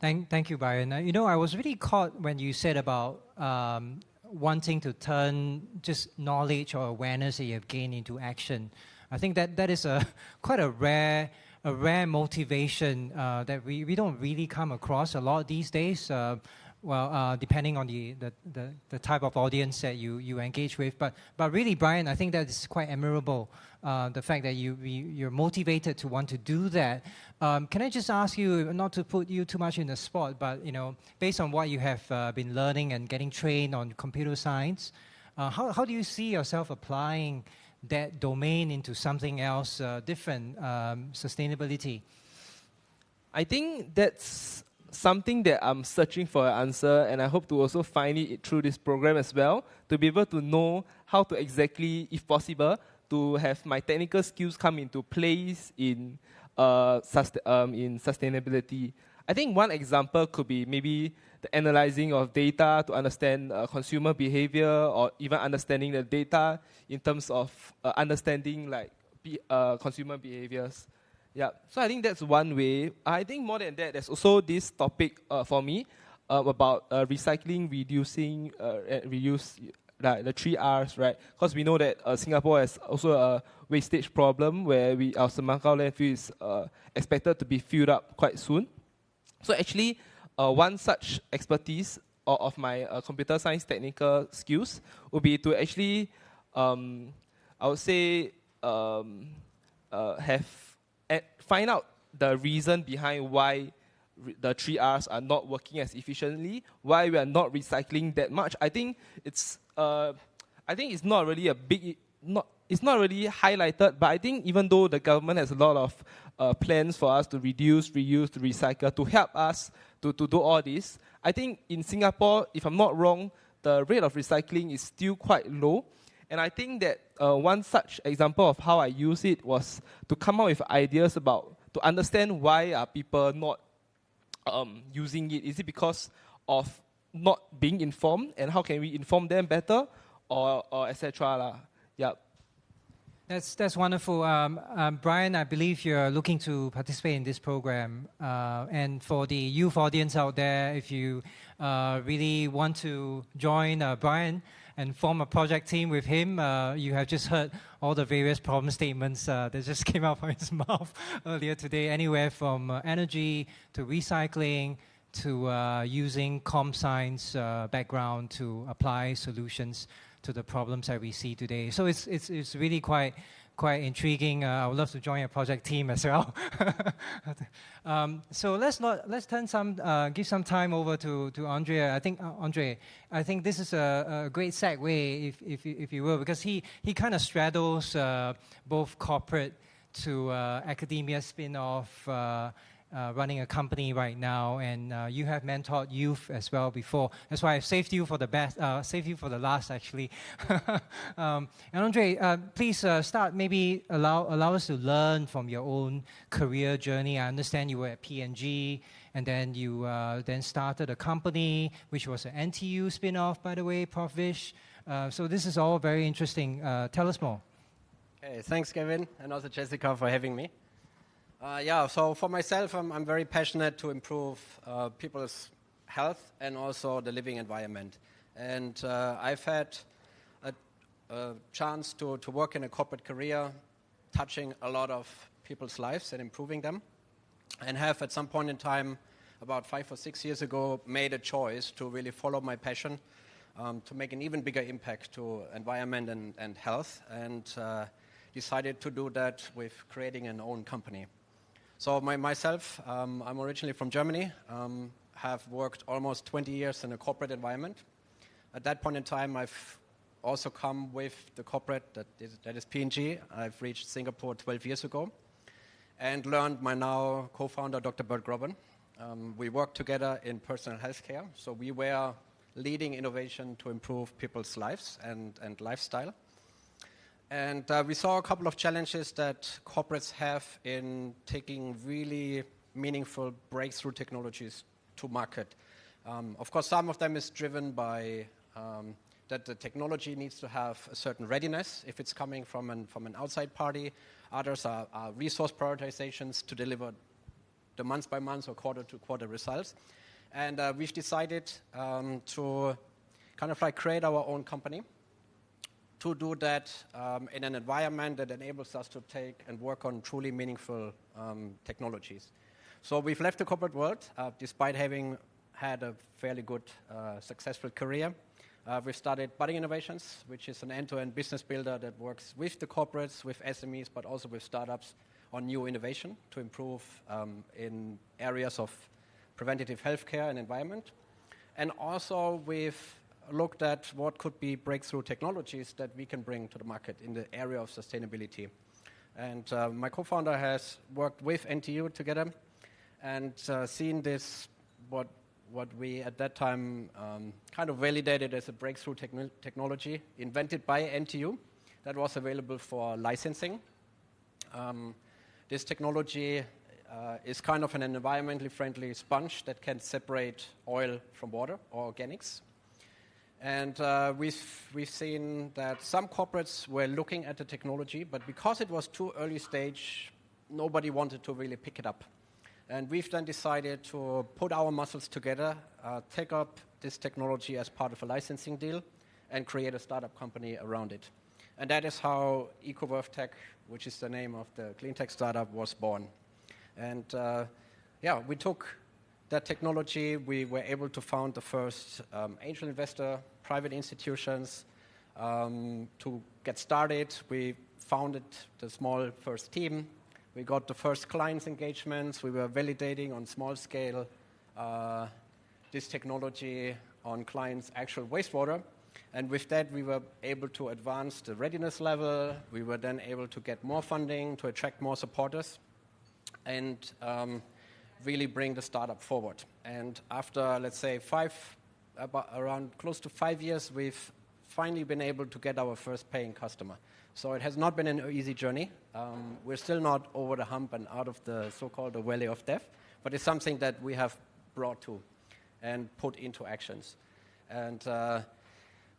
Thank you, Brian. I was really caught when you said about wanting to turn just knowledge or awareness that you have gained into action. I think that is quite a rare motivation that we don't really come across a lot these days. well, depending on the type of audience that you engage with. But really, Brian, I think that is quite admirable, the fact that you're motivated to want to do that. Can I just ask you, not to put you too much in the spot, but based on what you have been learning and getting trained on computer science, how do you see yourself applying that domain into something else different, sustainability? I think that's something that I'm searching for an answer, and I hope to also find it through this program as well, to be able to know how to exactly, if possible, to have my technical skills come into place in sustainability. I think one example could be maybe the analyzing of data to understand consumer behavior, or even understanding the data in terms of understanding consumer behaviors. Yeah, so I think that's one way. I think more than that, there's also this topic for me about recycling, reducing, reuse, like the 3 Rs, right? Because we know that Singapore has also a wastage problem where our Semakau landfill is expected to be filled up quite soon. So actually, one such expertise of my computer science technical skills would be to actually, I would say, find out the reason behind why the 3 Rs are not working as efficiently, why we are not recycling that much. I think it's not really it's not really highlighted, but I think even though the government has a lot of plans for us to reduce, reuse, to recycle, to help us to do all this, I think in Singapore, if I'm not wrong, the rate of recycling is still quite low. And I think that one such example of how I use it was to come up with ideas to understand why are people not using it. Is it because of not being informed, and how can we inform them better, or etc. Yeah. That's wonderful. Brian, I believe you're looking to participate in this program. And for the youth audience out there, if you really want to join Brian and form a project team with him, you have just heard all the various problem statements that just came out from his mouth earlier today, anywhere from energy to recycling to using comm science background to apply solutions to the problems that we see today. So it's really quite intriguing. I would love to join a project team as well. So let's give some time over to Andre. I think Andre, this is a great segue, if you will, because he kind of straddles both corporate to academia spin-off. Running a company right now, and you have mentored youth as well before. That's why I saved you for the best. Saved you for the last, actually. And Andre, please start. Maybe allow us to learn from your own career journey. I understand you were at P&G, and then you then started a company which was an NTU spin-off, by the way, Prof. Vish. So this is all very interesting. Tell us more. Okay, thanks, Kevin, and also Jessica for having me. So for myself, I'm very passionate to improve people's health and also the living environment. And I've had a chance to work in a corporate career, touching a lot of people's lives and improving them. And have at some point in time, about 5 or 6 years ago, made a choice to really follow my passion, to make an even bigger impact to environment and health, and decided to do that with creating an own company. So myself, I'm originally from Germany, have worked almost 20 years in a corporate environment. At that point in time, I've also come with the corporate, that is P&G. I've reached Singapore 12 years ago and learned my now co-founder, Dr. Bert Grobben. We worked together in personal health care, so we were leading innovation to improve people's lives and lifestyle. And we saw a couple of challenges that corporates have in taking really meaningful breakthrough technologies to market. Of course, some of them is driven by that the technology needs to have a certain readiness if it's coming from an outside party. Others are resource prioritizations to deliver the month by month or quarter to quarter results. And we've decided to kind of like create our own company, to do that in an environment that enables us to take and work on truly meaningful technologies. So we've left the corporate world, despite having had a fairly good, successful career. We've started Budding Innovations, which is an end-to-end business builder that works with the corporates, with SMEs, but also with startups on new innovation to improve in areas of preventative healthcare and environment. And also we've looked at what could be breakthrough technologies that we can bring to the market in the area of sustainability. And my co-founder has worked with NTU together and seen this, what we at that time kind of validated as a breakthrough technology invented by NTU that was available for licensing. This technology is kind of an environmentally friendly sponge that can separate oil from water or organics. And we've seen that some corporates were looking at the technology, but because it was too early stage, nobody wanted to really pick it up. And we've then decided to put our muscles together, take up this technology as part of a licensing deal, and create a startup company around it. And that is how EcoWorth, which is the name of the clean tech startup, was born. And we took that technology. We were able to found the first angel investor, private institutions. To get started, we founded the small first team. We got the first clients engagements. We were validating on small scale this technology on clients' actual wastewater. And with that, we were able to advance the readiness level. We were then able to get more funding, to attract more supporters, and really bring the startup forward. And after, let's say, around close to 5 years, we've finally been able to get our first paying customer. So it has not been an easy journey. We're still not over the hump and out of the so-called the valley of death, but it's something that we have brought to and put into actions. And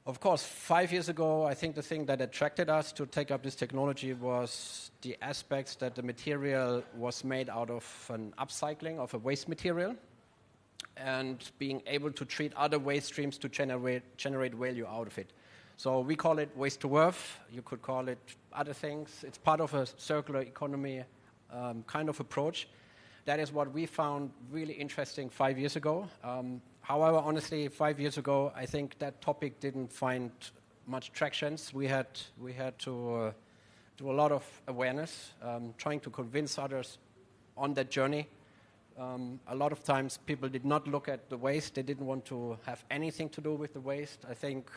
of course, 5 years ago, I think the thing that attracted us to take up this technology was the aspects that the material was made out of an upcycling of a waste material and being able to treat other waste streams to generate value out of it. So we call it waste to worth. You could call it other things. It's part of a circular economy kind of approach. That is what we found really interesting 5 years ago. However, honestly, 5 years ago, I think that topic didn't find much traction. We had to do a lot of awareness, trying to convince others on that journey. A lot of times people did not look at the waste. They didn't want to have anything to do with the waste. I think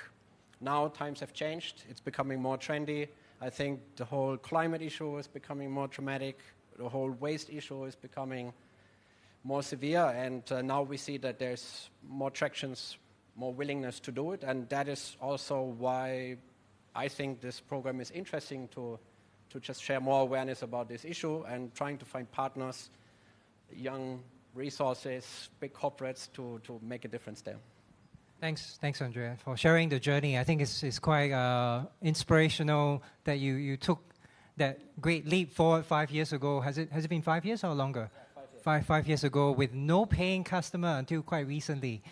now times have changed. It's becoming more trendy. I think the whole climate issue is becoming more dramatic. The whole waste issue is becoming more severe, and now we see that there's more tractions, more willingness to do it, and that is also why I think this program is interesting to just share more awareness about this issue and trying to find partners, young resources, big corporates to make a difference there. Thanks, Andrea, for sharing the journey. I think it's quite inspirational that you took that great leap forward 5 years ago. Has it been 5 years or longer? Yeah, 5 years ago, with no paying customer until quite recently.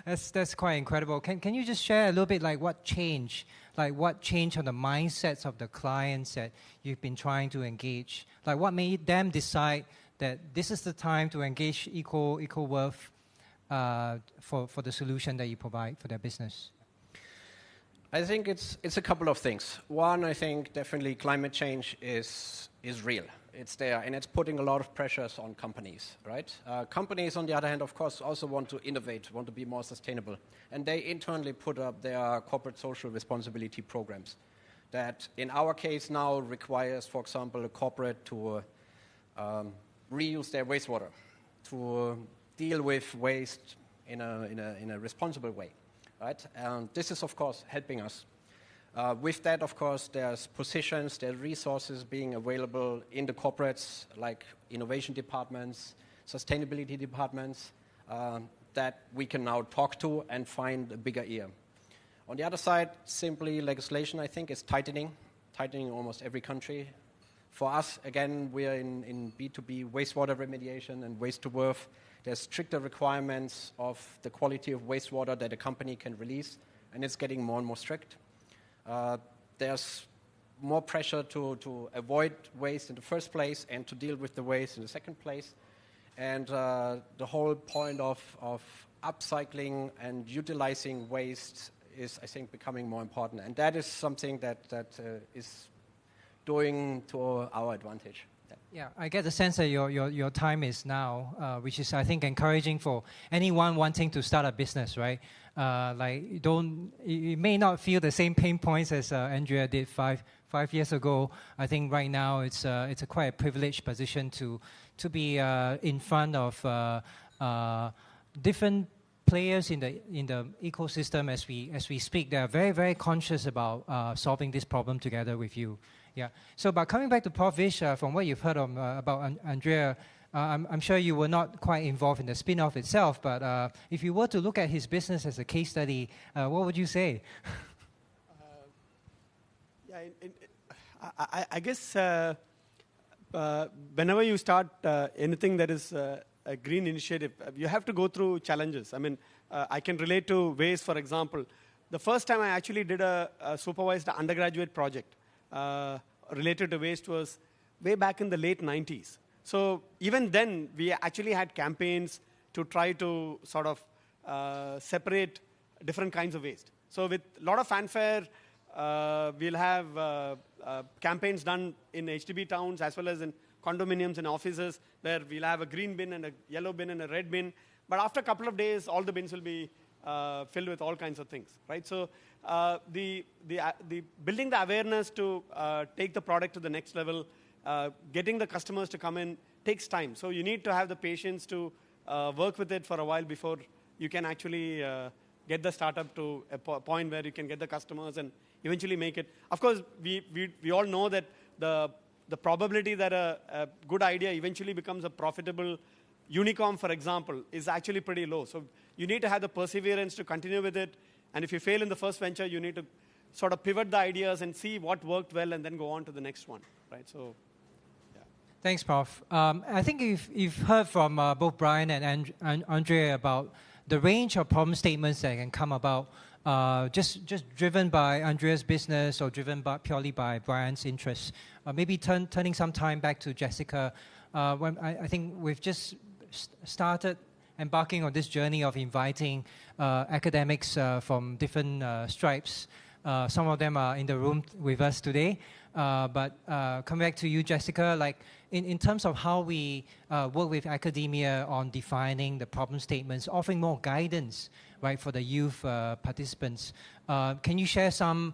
That's quite incredible. Can you just share a little bit like what changed? Like what changed on the mindsets of the clients that you've been trying to engage? Like what made them decide that this is the time to engage EcoWorth for the solution that you provide for their business? I think it's a couple of things. One, I think definitely climate change is real. It's there, and it's putting a lot of pressures on companies, right? Companies, on the other hand, of course, also want to innovate, want to be more sustainable. And they internally put up their corporate social responsibility programs that, in our case now, requires, for example, a corporate to reuse their wastewater, to deal with waste in a responsible way, right? And this is, of course, helping us. With that, of course, there's positions, there's resources being available in the corporates, like innovation departments, sustainability departments, that we can now talk to and find a bigger ear. On the other side, simply legislation, I think, is tightening in almost every country. For us, again, we're in B2B wastewater remediation and waste to worth. There's stricter requirements of the quality of wastewater that a company can release, and it's getting more and more strict. There's more pressure to avoid waste in the first place and to deal with the waste in the second place. And the whole point of upcycling and utilizing waste is, I think, becoming more important. And that is something that is doing to our advantage. Yeah, I get the sense that your time is now, which is, I think, encouraging for anyone wanting to start a business, right? You may not feel the same pain points as Andrea did five years ago. I think right now it's a quite a privileged position to be in front of different players in the ecosystem as we speak. They are very, very conscious about solving this problem together with you. Yeah. So, but coming back to Prof. Vish, from what you've heard about Andrea, I'm sure you were not quite involved in the spin-off itself, but if you were to look at his business as a case study, what would you say? I guess whenever you start anything that is a green initiative, you have to go through challenges. I mean, I can relate to waste, for example. The first time I actually did a supervised undergraduate project related to waste was way back in the late 90s. So even then, we actually had campaigns to try to sort of separate different kinds of waste. So with a lot of fanfare, we'll have campaigns done in HDB towns as well as in condominiums and offices where we'll have a green bin and a yellow bin and a red bin. But after a couple of days, all the bins will be filled with all kinds of things, right? So the building the awareness to take the product to the next level, getting the customers to come in takes time. So you need to have the patience to work with it for a while before you can actually get the startup to a point where you can get the customers and eventually make it. Of course, we all know that the probability that a good idea eventually becomes a profitable unicorn, for example, is actually pretty low. So you need to have the perseverance to continue with it. And if you fail in the first venture, you need to sort of pivot the ideas and see what worked well and then go on to the next one, right? So, yeah. Thanks, Prof. I think you've heard from both Brian and Andrea about the range of problem statements that can come about just driven by Andrea's business or driven purely by Brian's interests. Maybe turning some time back to Jessica. When I think we've just started embarking on this journey of inviting academics from different stripes. Some of them are in the room with us today. But coming back to you, Jessica, like in terms of how we work with academia on defining the problem statements, offering more guidance, right, for the youth participants, can you share some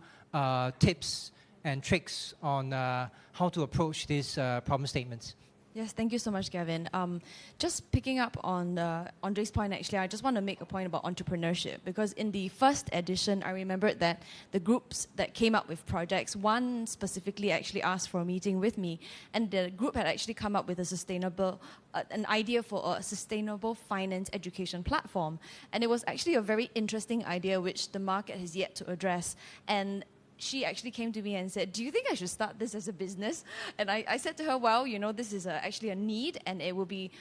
tips and tricks on how to approach these problem statements? Yes, thank you so much, Gavin. Just picking up on Andre's point, actually, I just want to make a point about entrepreneurship, because in the first edition, I remembered that the groups that came up with projects, one specifically actually asked for a meeting with me, and the group had actually come up with an idea for a sustainable finance education platform. And it was actually a very interesting idea which the market has yet to address. And she actually came to me and said, do you think I should start this as a business? And I said to her, well, this is actually a need, and it would be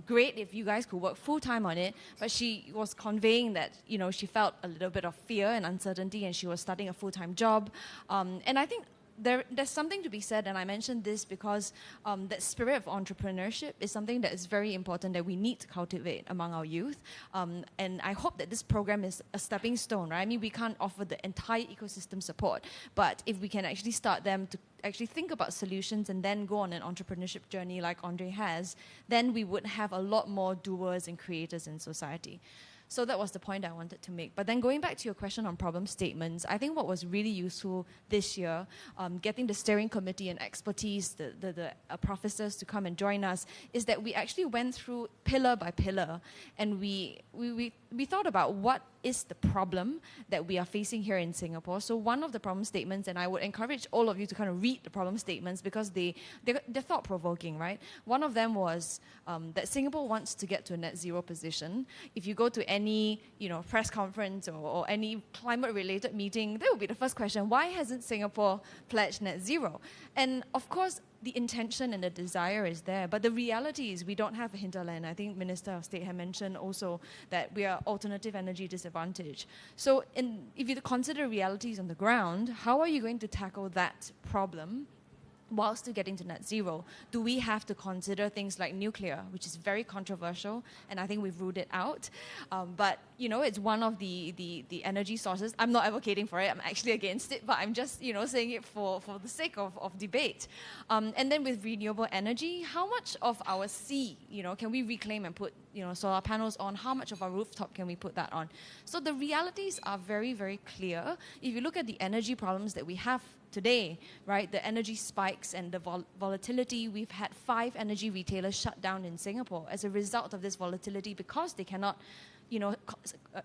great if you guys could work full-time on it. But she was conveying that, she felt a little bit of fear and uncertainty, and she was starting a full-time job. And I think there's something to be said, and I mentioned this because that spirit of entrepreneurship is something that is very important that we need to cultivate among our youth. And I hope that this program is a stepping stone, right? I mean, we can't offer the entire ecosystem support, but if we can actually start them to actually think about solutions and then go on an entrepreneurship journey like Andre has, then we would have a lot more doers and creators in society. So that was the point I wanted to make. But then going back to your question on problem statements, I think what was really useful this year, getting the steering committee and expertise, the professors to come and join us, is that we actually went through pillar by pillar, and we thought about what is the problem that we are facing here in Singapore. So one of the problem statements, and I would encourage all of you to kind of read the problem statements because they're thought-provoking, right? One of them was that Singapore wants to get to a net zero position. If you go to any press conference or any climate-related meeting, that would be the first question: why hasn't Singapore pledged net zero? And of course, the intention and the desire is there, but the reality is we don't have a hinterland. I think Minister of State had mentioned also that we are alternative energy disadvantaged. So if you consider realities on the ground, how are you going to tackle that problem while still getting to net zero, do we have to consider things like nuclear, which is very controversial, and I think we've ruled it out. But, you know, it's one of the energy sources. I'm not advocating for it. I'm actually against it, but I'm just, you know, saying it for the sake of debate. And then with renewable energy, how much of our sea, you know, can we reclaim and put, you know, solar panels on? How much of our rooftop can we put that on? So the realities are very, very clear. If you look at the energy problems that we have today, right, the energy spikes and the volatility, we've had 5 energy retailers shut down in Singapore as a result of this volatility because they cannot, you know,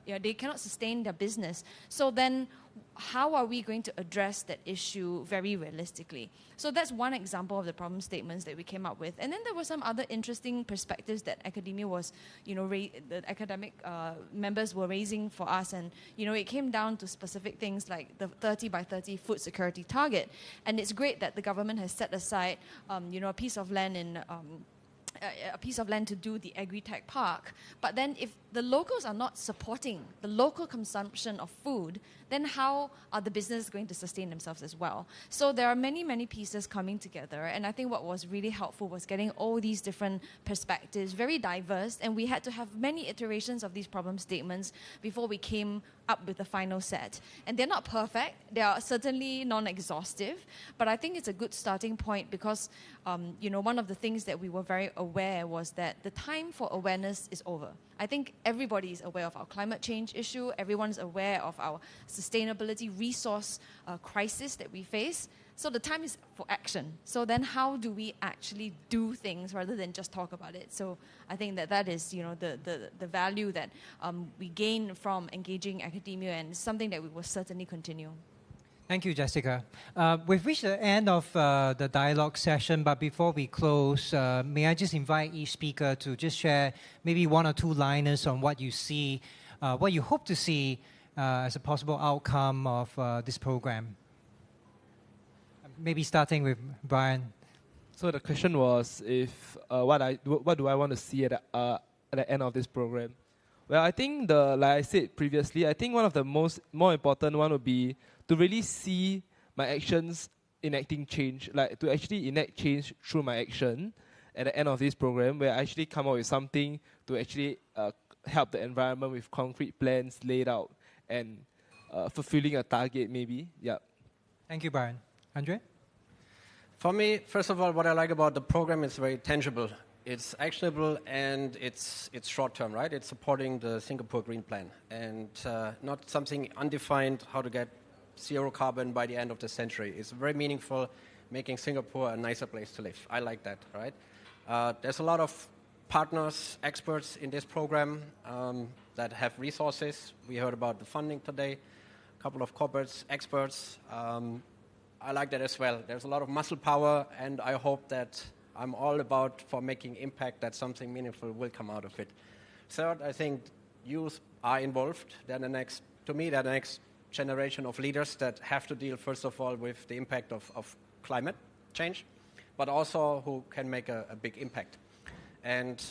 they cannot sustain their business. So then how are we going to address that issue very realistically? So that's one example of the problem statements that we came up with. And then there were some other interesting perspectives that academia was, you know, the academic members were raising for us. And, you know, it came down to specific things like the 30 by 30 food security target. And it's great that the government has set aside, you know, a piece of land in to do the agri-tech park. But then if the locals are not supporting the local consumption of food, then how are the businesses going to sustain themselves as well? So there are many, many pieces coming together. And I think what was really helpful was getting all these different perspectives, very diverse. And we had to have many iterations of these problem statements before we came up with the final set. And they're not perfect. They are certainly non-exhaustive. But I think it's a good starting point because, you know, one of the things that we were very aware was that the time for awareness is over. I think everybody is aware of our climate change issue. Everyone's aware of our sustainability resource crisis that we face. So the time is for action. So then how do we actually do things rather than just talk about it? So I think that is, you know, the value that we gain from engaging academia, and something that we will certainly continue. Thank you, Jessica. We've reached the end of the dialogue session, but before we close, may I just invite each speaker to just share maybe 1 or 2 liners on what you see, what you hope to see as a possible outcome of this program. Maybe starting with Brian. So the question was, if what do I want to see at the end of this program? Well, I think like I said previously, I think one of the more important one would be to really see my actions enacting change, like to actually enact change through my action at the end of this program, where I actually come up with something to actually help the environment with concrete plans laid out and fulfilling a target maybe. Yeah. Thank you, Brian. Andre? For me, first of all, what I like about the program is very tangible. It's actionable and it's short-term, right? It's supporting the Singapore Green Plan and not something undefined how to get zero carbon by the end of the century. It's very meaningful, making Singapore a nicer place to live. I like that, right? There's a lot of partners, experts in this program that have resources. We heard about the funding today, a couple of corporates, experts. I like that as well. There's a lot of muscle power, and I hope that I'm all about for making impact, that something meaningful will come out of it. Third, I think youth are involved. They're the next generation of leaders that have to deal, first of all, with the impact of climate change, but also who can make a big impact. And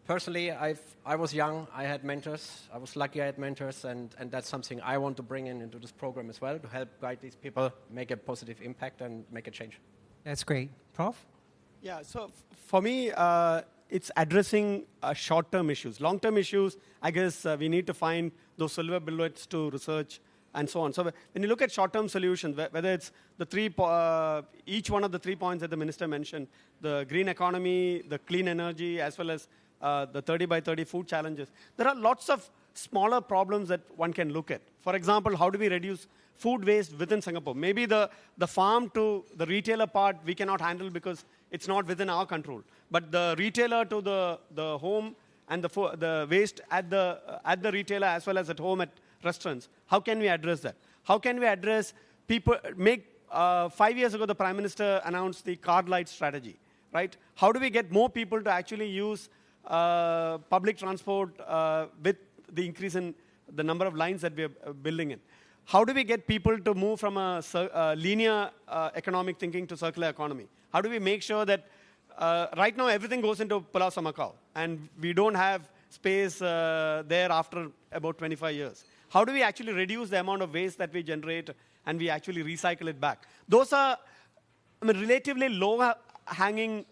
personally, I was young, I had mentors, I was lucky I had mentors, and that's something I want to bring into this program as well, to help guide these people, make a positive impact and make a change. That's great. Prof? Yeah, so for me, it's addressing short-term issues. Long-term issues, I guess we need to find those silver bullets to research and so on. So when you look at short-term solutions, whether it's each one of the 3 points that the minister mentioned, the green economy, the clean energy, as well as the 30 by 30 food challenges, there are lots of smaller problems that one can look at. For example, how do we reduce food waste within Singapore? Maybe the farm to the retailer part we cannot handle because it's not within our control. But the retailer to the home and the waste at the retailer as well as at home at restaurants, how can we address that? How can we address people? 5 years ago, the Prime Minister announced the card light strategy, right? How do we get more people to actually use public transport with the increase in the number of lines that we are building in? How do we get people to move from a linear economic thinking to circular economy? How do we make sure that right now everything goes into Pulau Semakau and we don't have space there after about 25 years? How do we actually reduce the amount of waste that we generate and we actually recycle it back? Those are relatively low-hanging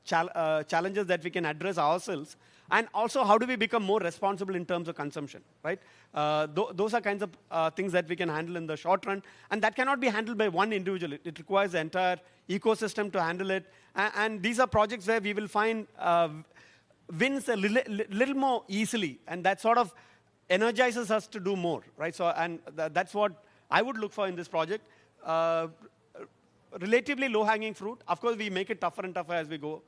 challenges that we can address ourselves, and also how do we become more responsible in terms of consumption, right? Those are kinds of things that we can handle in the short run, and that cannot be handled by one individual. It requires the entire ecosystem to handle it, and these are projects where we will find wins a little more easily, and that sort of energizes us to do more, right? So, and that's what I would look for in this project. Relatively low-hanging fruit. Of course, we make it tougher and tougher as we go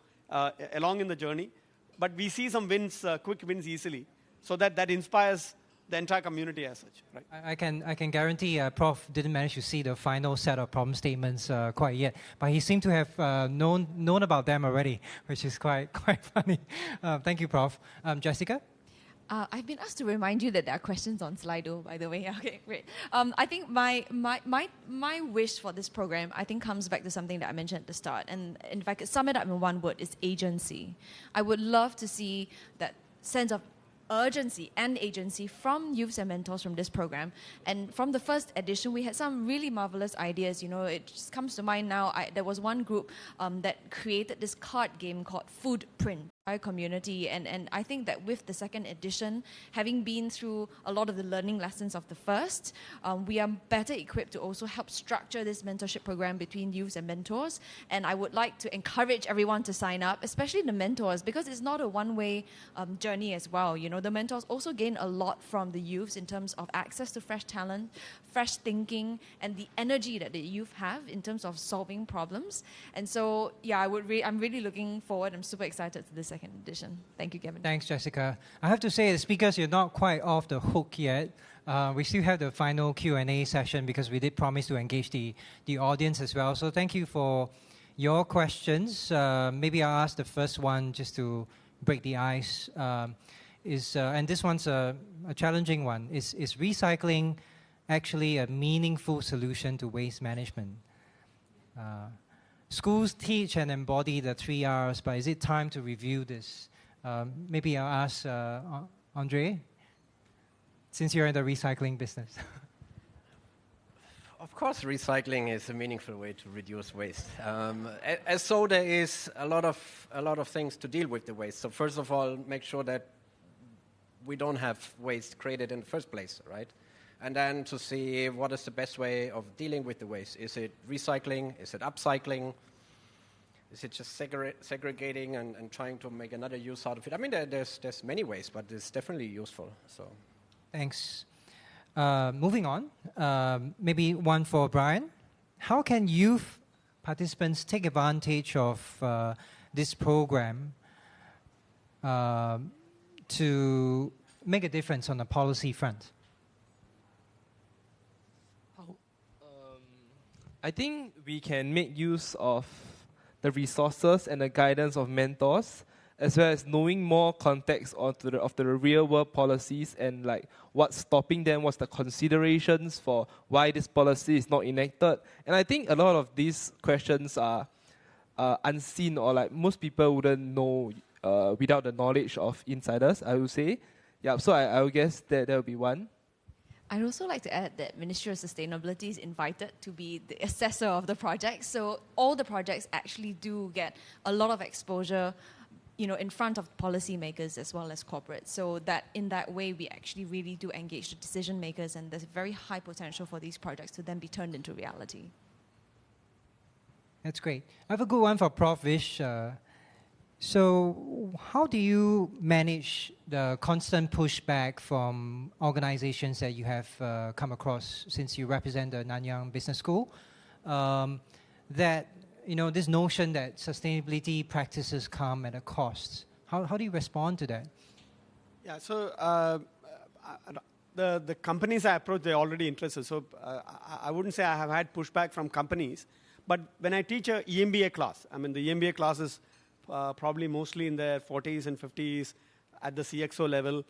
along in the journey, but we see some wins, quick wins easily, so that inspires the entire community as such. Right? I can guarantee Prof didn't manage to see the final set of problem statements quite yet, but he seemed to have known about them already, which is quite funny. Thank you, Prof. Jessica? I've been asked to remind you that there are questions on Slido, by the way. Okay, great. I think my wish for this program, I think, comes back to something that I mentioned at the start. And if I could sum it up in one word, it's agency. I would love to see that sense of urgency and agency from youths and mentors from this program. And from the first edition, we had some really marvelous ideas. You know, it just comes to mind now. There was one group that created this card game called Footprint. Our community, and I think that with the second edition, having been through a lot of the learning lessons of the first, we are better equipped to also help structure this mentorship program between youths and mentors. And I would like to encourage everyone to sign up, especially the mentors, because it's not a one-way journey as well. You know, the mentors also gain a lot from the youths in terms of access to fresh talent, fresh thinking, and the energy that the youth have in terms of solving problems. And so, yeah, I'm really looking forward. I'm super excited to this second edition. Thank you, Kevin. Thanks, Jessica. I have to say, the speakers, you're not quite off the hook yet. We still have the final Q&A session because we did promise to engage the audience as well. So thank you for your questions. Maybe I'll ask the first one just to break the ice. And this one's a challenging one. Is recycling actually a meaningful solution to waste management? Schools teach and embody the 3 Rs, but is it time to review this? Maybe I'll ask Andre, since you're in the recycling business. Of course, recycling is a meaningful way to reduce waste. As so, there is a lot of things to deal with the waste. So first of all, make sure that we don't have waste created in the first place, right? And then to see what is the best way of dealing with the waste. Is it recycling? Is it upcycling? Is it just segregating and trying to make another use out of it? I mean, there's many ways, but it's definitely useful. So, thanks. Moving on, maybe one for Brian. How can youth participants take advantage of this program to make a difference on the policy front? I think we can make use of the resources and the guidance of mentors, as well as knowing more context of the real world policies and like what's stopping them, what's the considerations for why this policy is not enacted. And I think a lot of these questions are unseen, or like most people wouldn't know without the knowledge of insiders, I would say. Yeah, so I would guess that would be one. I'd also like to add that Ministry of Sustainability is invited to be the assessor of the project. So all the projects actually do get a lot of exposure, you know, in front of policymakers as well as corporates. So that in that way, we actually really do engage the decision makers, and there's very high potential for these projects to then be turned into reality. That's great. I have a good one for Prof. Vish. So how do you manage the constant pushback from organizations that you have come across since you represent the Nanyang Business School? That, you know, this notion that sustainability practices come at a cost. How do you respond to that? Yeah, so the companies I approach, they're already interested. So I wouldn't say I have had pushback from companies, but when I teach a EMBA class, I mean, the EMBA class is probably mostly in their 40s and 50s at the CXO level.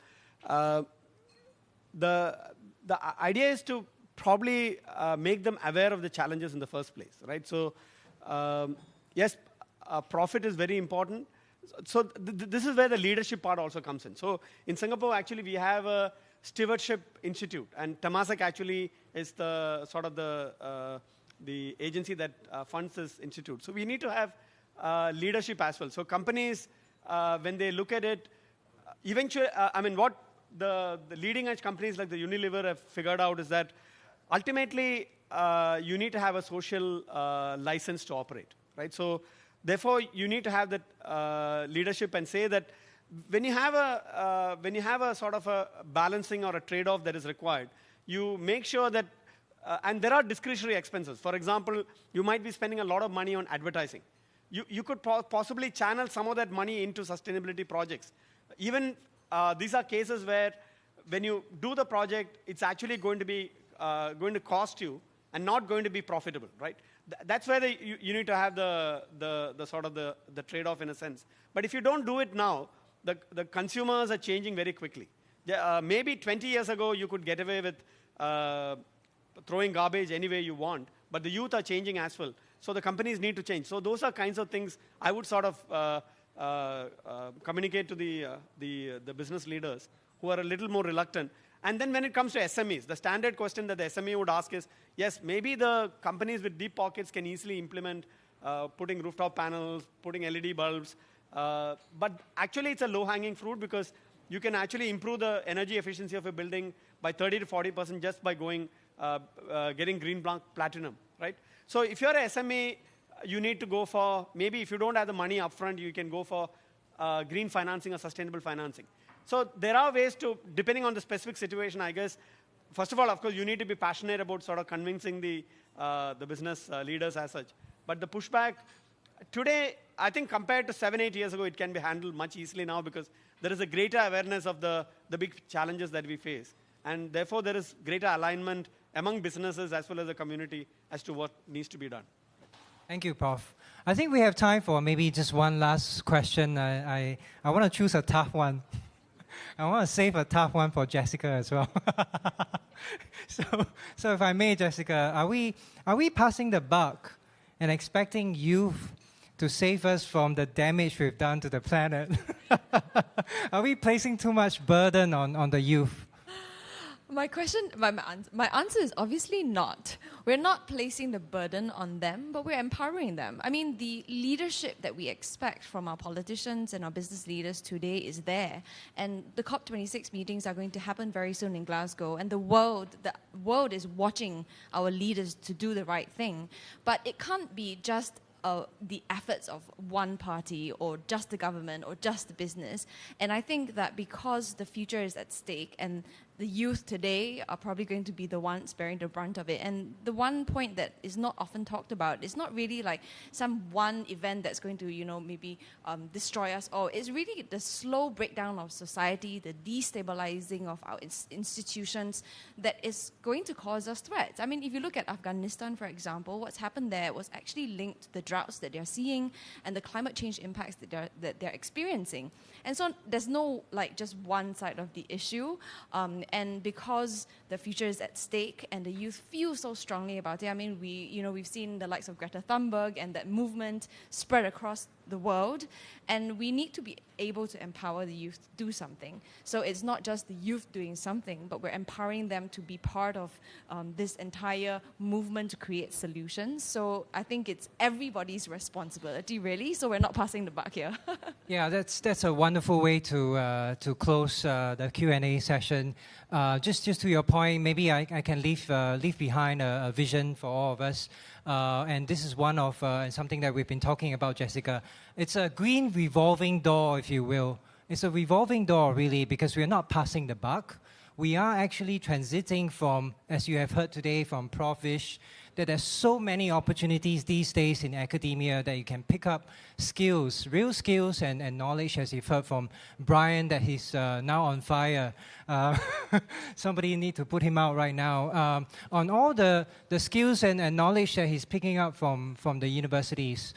The idea is to probably make them aware of the challenges in the first place, right? So, yes, profit is very important. So this is where the leadership part also comes in. So in Singapore, actually, we have a stewardship institute, and Temasek actually is the sort of the the agency that funds this institute. So we need to have leadership as well. So companies, when they look at it, eventually, what the leading edge companies like the Unilever have figured out is that ultimately you need to have a social license to operate, right? So therefore, you need to have that leadership and say that when you have a sort of a balancing or a trade-off that is required, you make sure that, and there are discretionary expenses. For example, you might be spending a lot of money on advertising. You could possibly channel some of that money into sustainability projects. Even these are cases where when you do the project, it's actually going to cost you and not going to be profitable, right? That's where you need to have the sort of the trade-off in a sense. But if you don't do it now, the consumers are changing very quickly. Maybe 20 years ago, you could get away with throwing garbage any way you want, but the youth are changing as well. So the companies need to change. So those are kinds of things I would sort of communicate to the business leaders who are a little more reluctant. And then when it comes to SMEs, the standard question that the SME would ask is, yes, maybe the companies with deep pockets can easily implement putting rooftop panels, putting LED bulbs, but actually it's a low-hanging fruit because you can actually improve the energy efficiency of a building by 30 to 40% just by getting green platinum, right? So if you're a SME, you need to go for, maybe if you don't have the money upfront, you can go for green financing or sustainable financing. So there are ways to, depending on the specific situation, I guess, first of all, of course, you need to be passionate about sort of convincing the business leaders as such. But the pushback, today, I think compared to 7-8 years ago, it can be handled much easily now because there is a greater awareness of the big challenges that we face. And therefore, there is greater alignment among businesses as well as the community as to what needs to be done. Thank you, Prof. I think we have time for maybe just one last question. I want to choose a tough one. I want to save a tough one for Jessica as well. So if I may, Jessica, are we passing the buck and expecting youth to save us from the damage we've done to the planet? Are we placing too much burden on the youth? My answer is obviously not. We're not placing the burden on them, but we're empowering them. I mean, the leadership that we expect from our politicians and our business leaders today is there. And the COP26 meetings are going to happen very soon in Glasgow. And the world is watching our leaders to do the right thing. But it can't be just the efforts of one party or just the government or just the business. And I think that because the future is at stake and the youth today are probably going to be the ones bearing the brunt of it. And the one point that is not often talked about, it's not really like some one event that's going to, maybe destroy us all. It's really the slow breakdown of society, the destabilizing of our institutions that is going to cause us threats. I mean, if you look at Afghanistan, for example, what's happened there was actually linked to the droughts that they're seeing and the climate change impacts that they're experiencing. And so there's no just one side of the issue. And because the future is at stake and the youth feel so strongly about it, I mean, we've seen the likes of Greta Thunberg and that movement spread across the world, and we need to be able to empower the youth to do something. So it's not just the youth doing something, but we're empowering them to be part of this entire movement to create solutions. So I think it's everybody's responsibility, really. So we're not passing the buck here. Yeah, that's a wonderful way to close the Q&A session. Just to your point, maybe I can leave behind a vision for all of us. And this is one of something that we've been talking about, Jessica. It's a green revolving door, if you will. It's a revolving door, really, because we're not passing the buck. We are actually transiting from, as you have heard today from Prof. Vish, that there's so many opportunities these days in academia that you can pick up skills, real skills and knowledge, as you've heard from Brian, that he's now on fire. Somebody need to put him out right now. On all the skills and knowledge that he's picking up from the universities.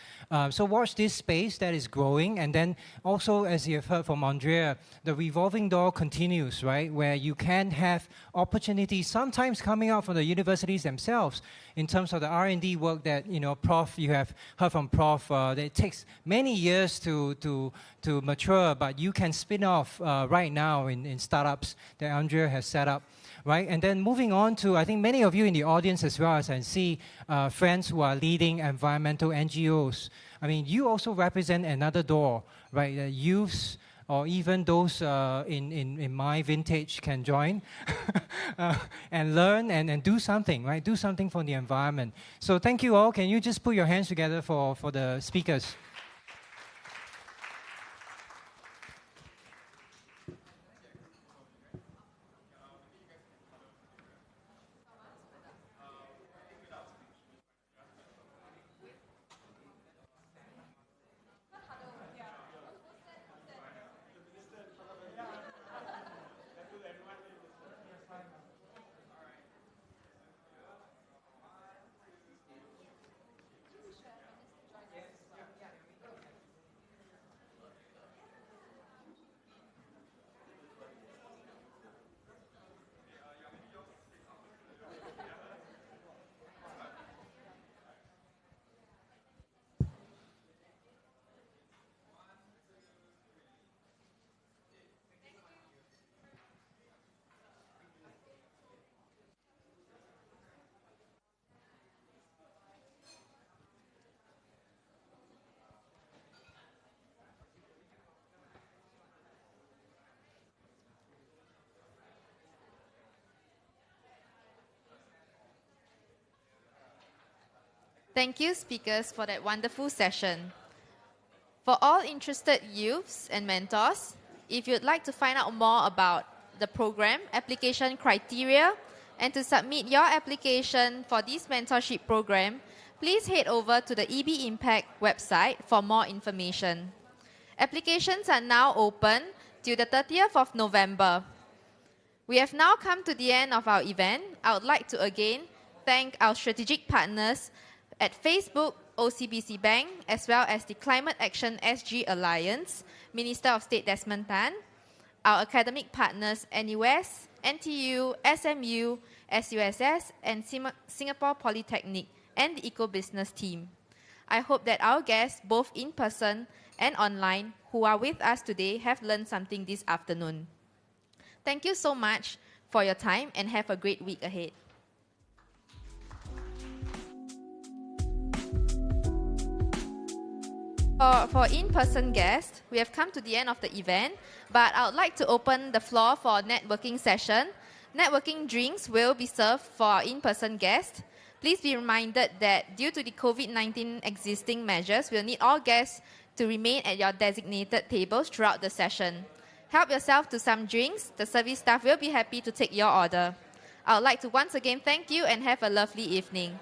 So watch this space that is growing. And then also, as you've heard from Andrea, the revolving door continues, right? Where you can have opportunities sometimes coming out from the universities themselves in in terms of the R&D work that, Prof, you have heard from Prof, that it takes many years to mature, but you can spin off right now in startups that Andrea has set up. Right? And then moving on to, I think many of you in the audience as well, as I see friends who are leading environmental NGOs. I mean, you also represent another door, right? Youths or even those in my vintage can join and learn and do something, right? Do something for the environment. So thank you all. Can you just put your hands together for the speakers? Thank you, speakers, for that wonderful session. For all interested youths and mentors, if you'd like to find out more about the program, application criteria, and to submit your application for this mentorship program, please head over to the EB Impact website for more information. Applications are now open till the 30th of November. We have now come to the end of our event. I would like to again thank our strategic partners at Facebook, OCBC Bank, as well as the Climate Action SG Alliance, Minister of State Desmond Tan, our academic partners NUS, NTU, SMU, SUSS, and Singapore Polytechnic, and the Eco-Business team. I hope that our guests, both in person and online, who are with us today, have learned something this afternoon. Thank you so much for your time and have a great week ahead. For in-person guests, we have come to the end of the event, but I would like to open the floor for a networking session. Networking drinks will be served for our in-person guests. Please be reminded that due to the COVID-19 existing measures, we'll need all guests to remain at your designated tables throughout the session. Help yourself to some drinks. The service staff will be happy to take your order. I would like to once again thank you and have a lovely evening.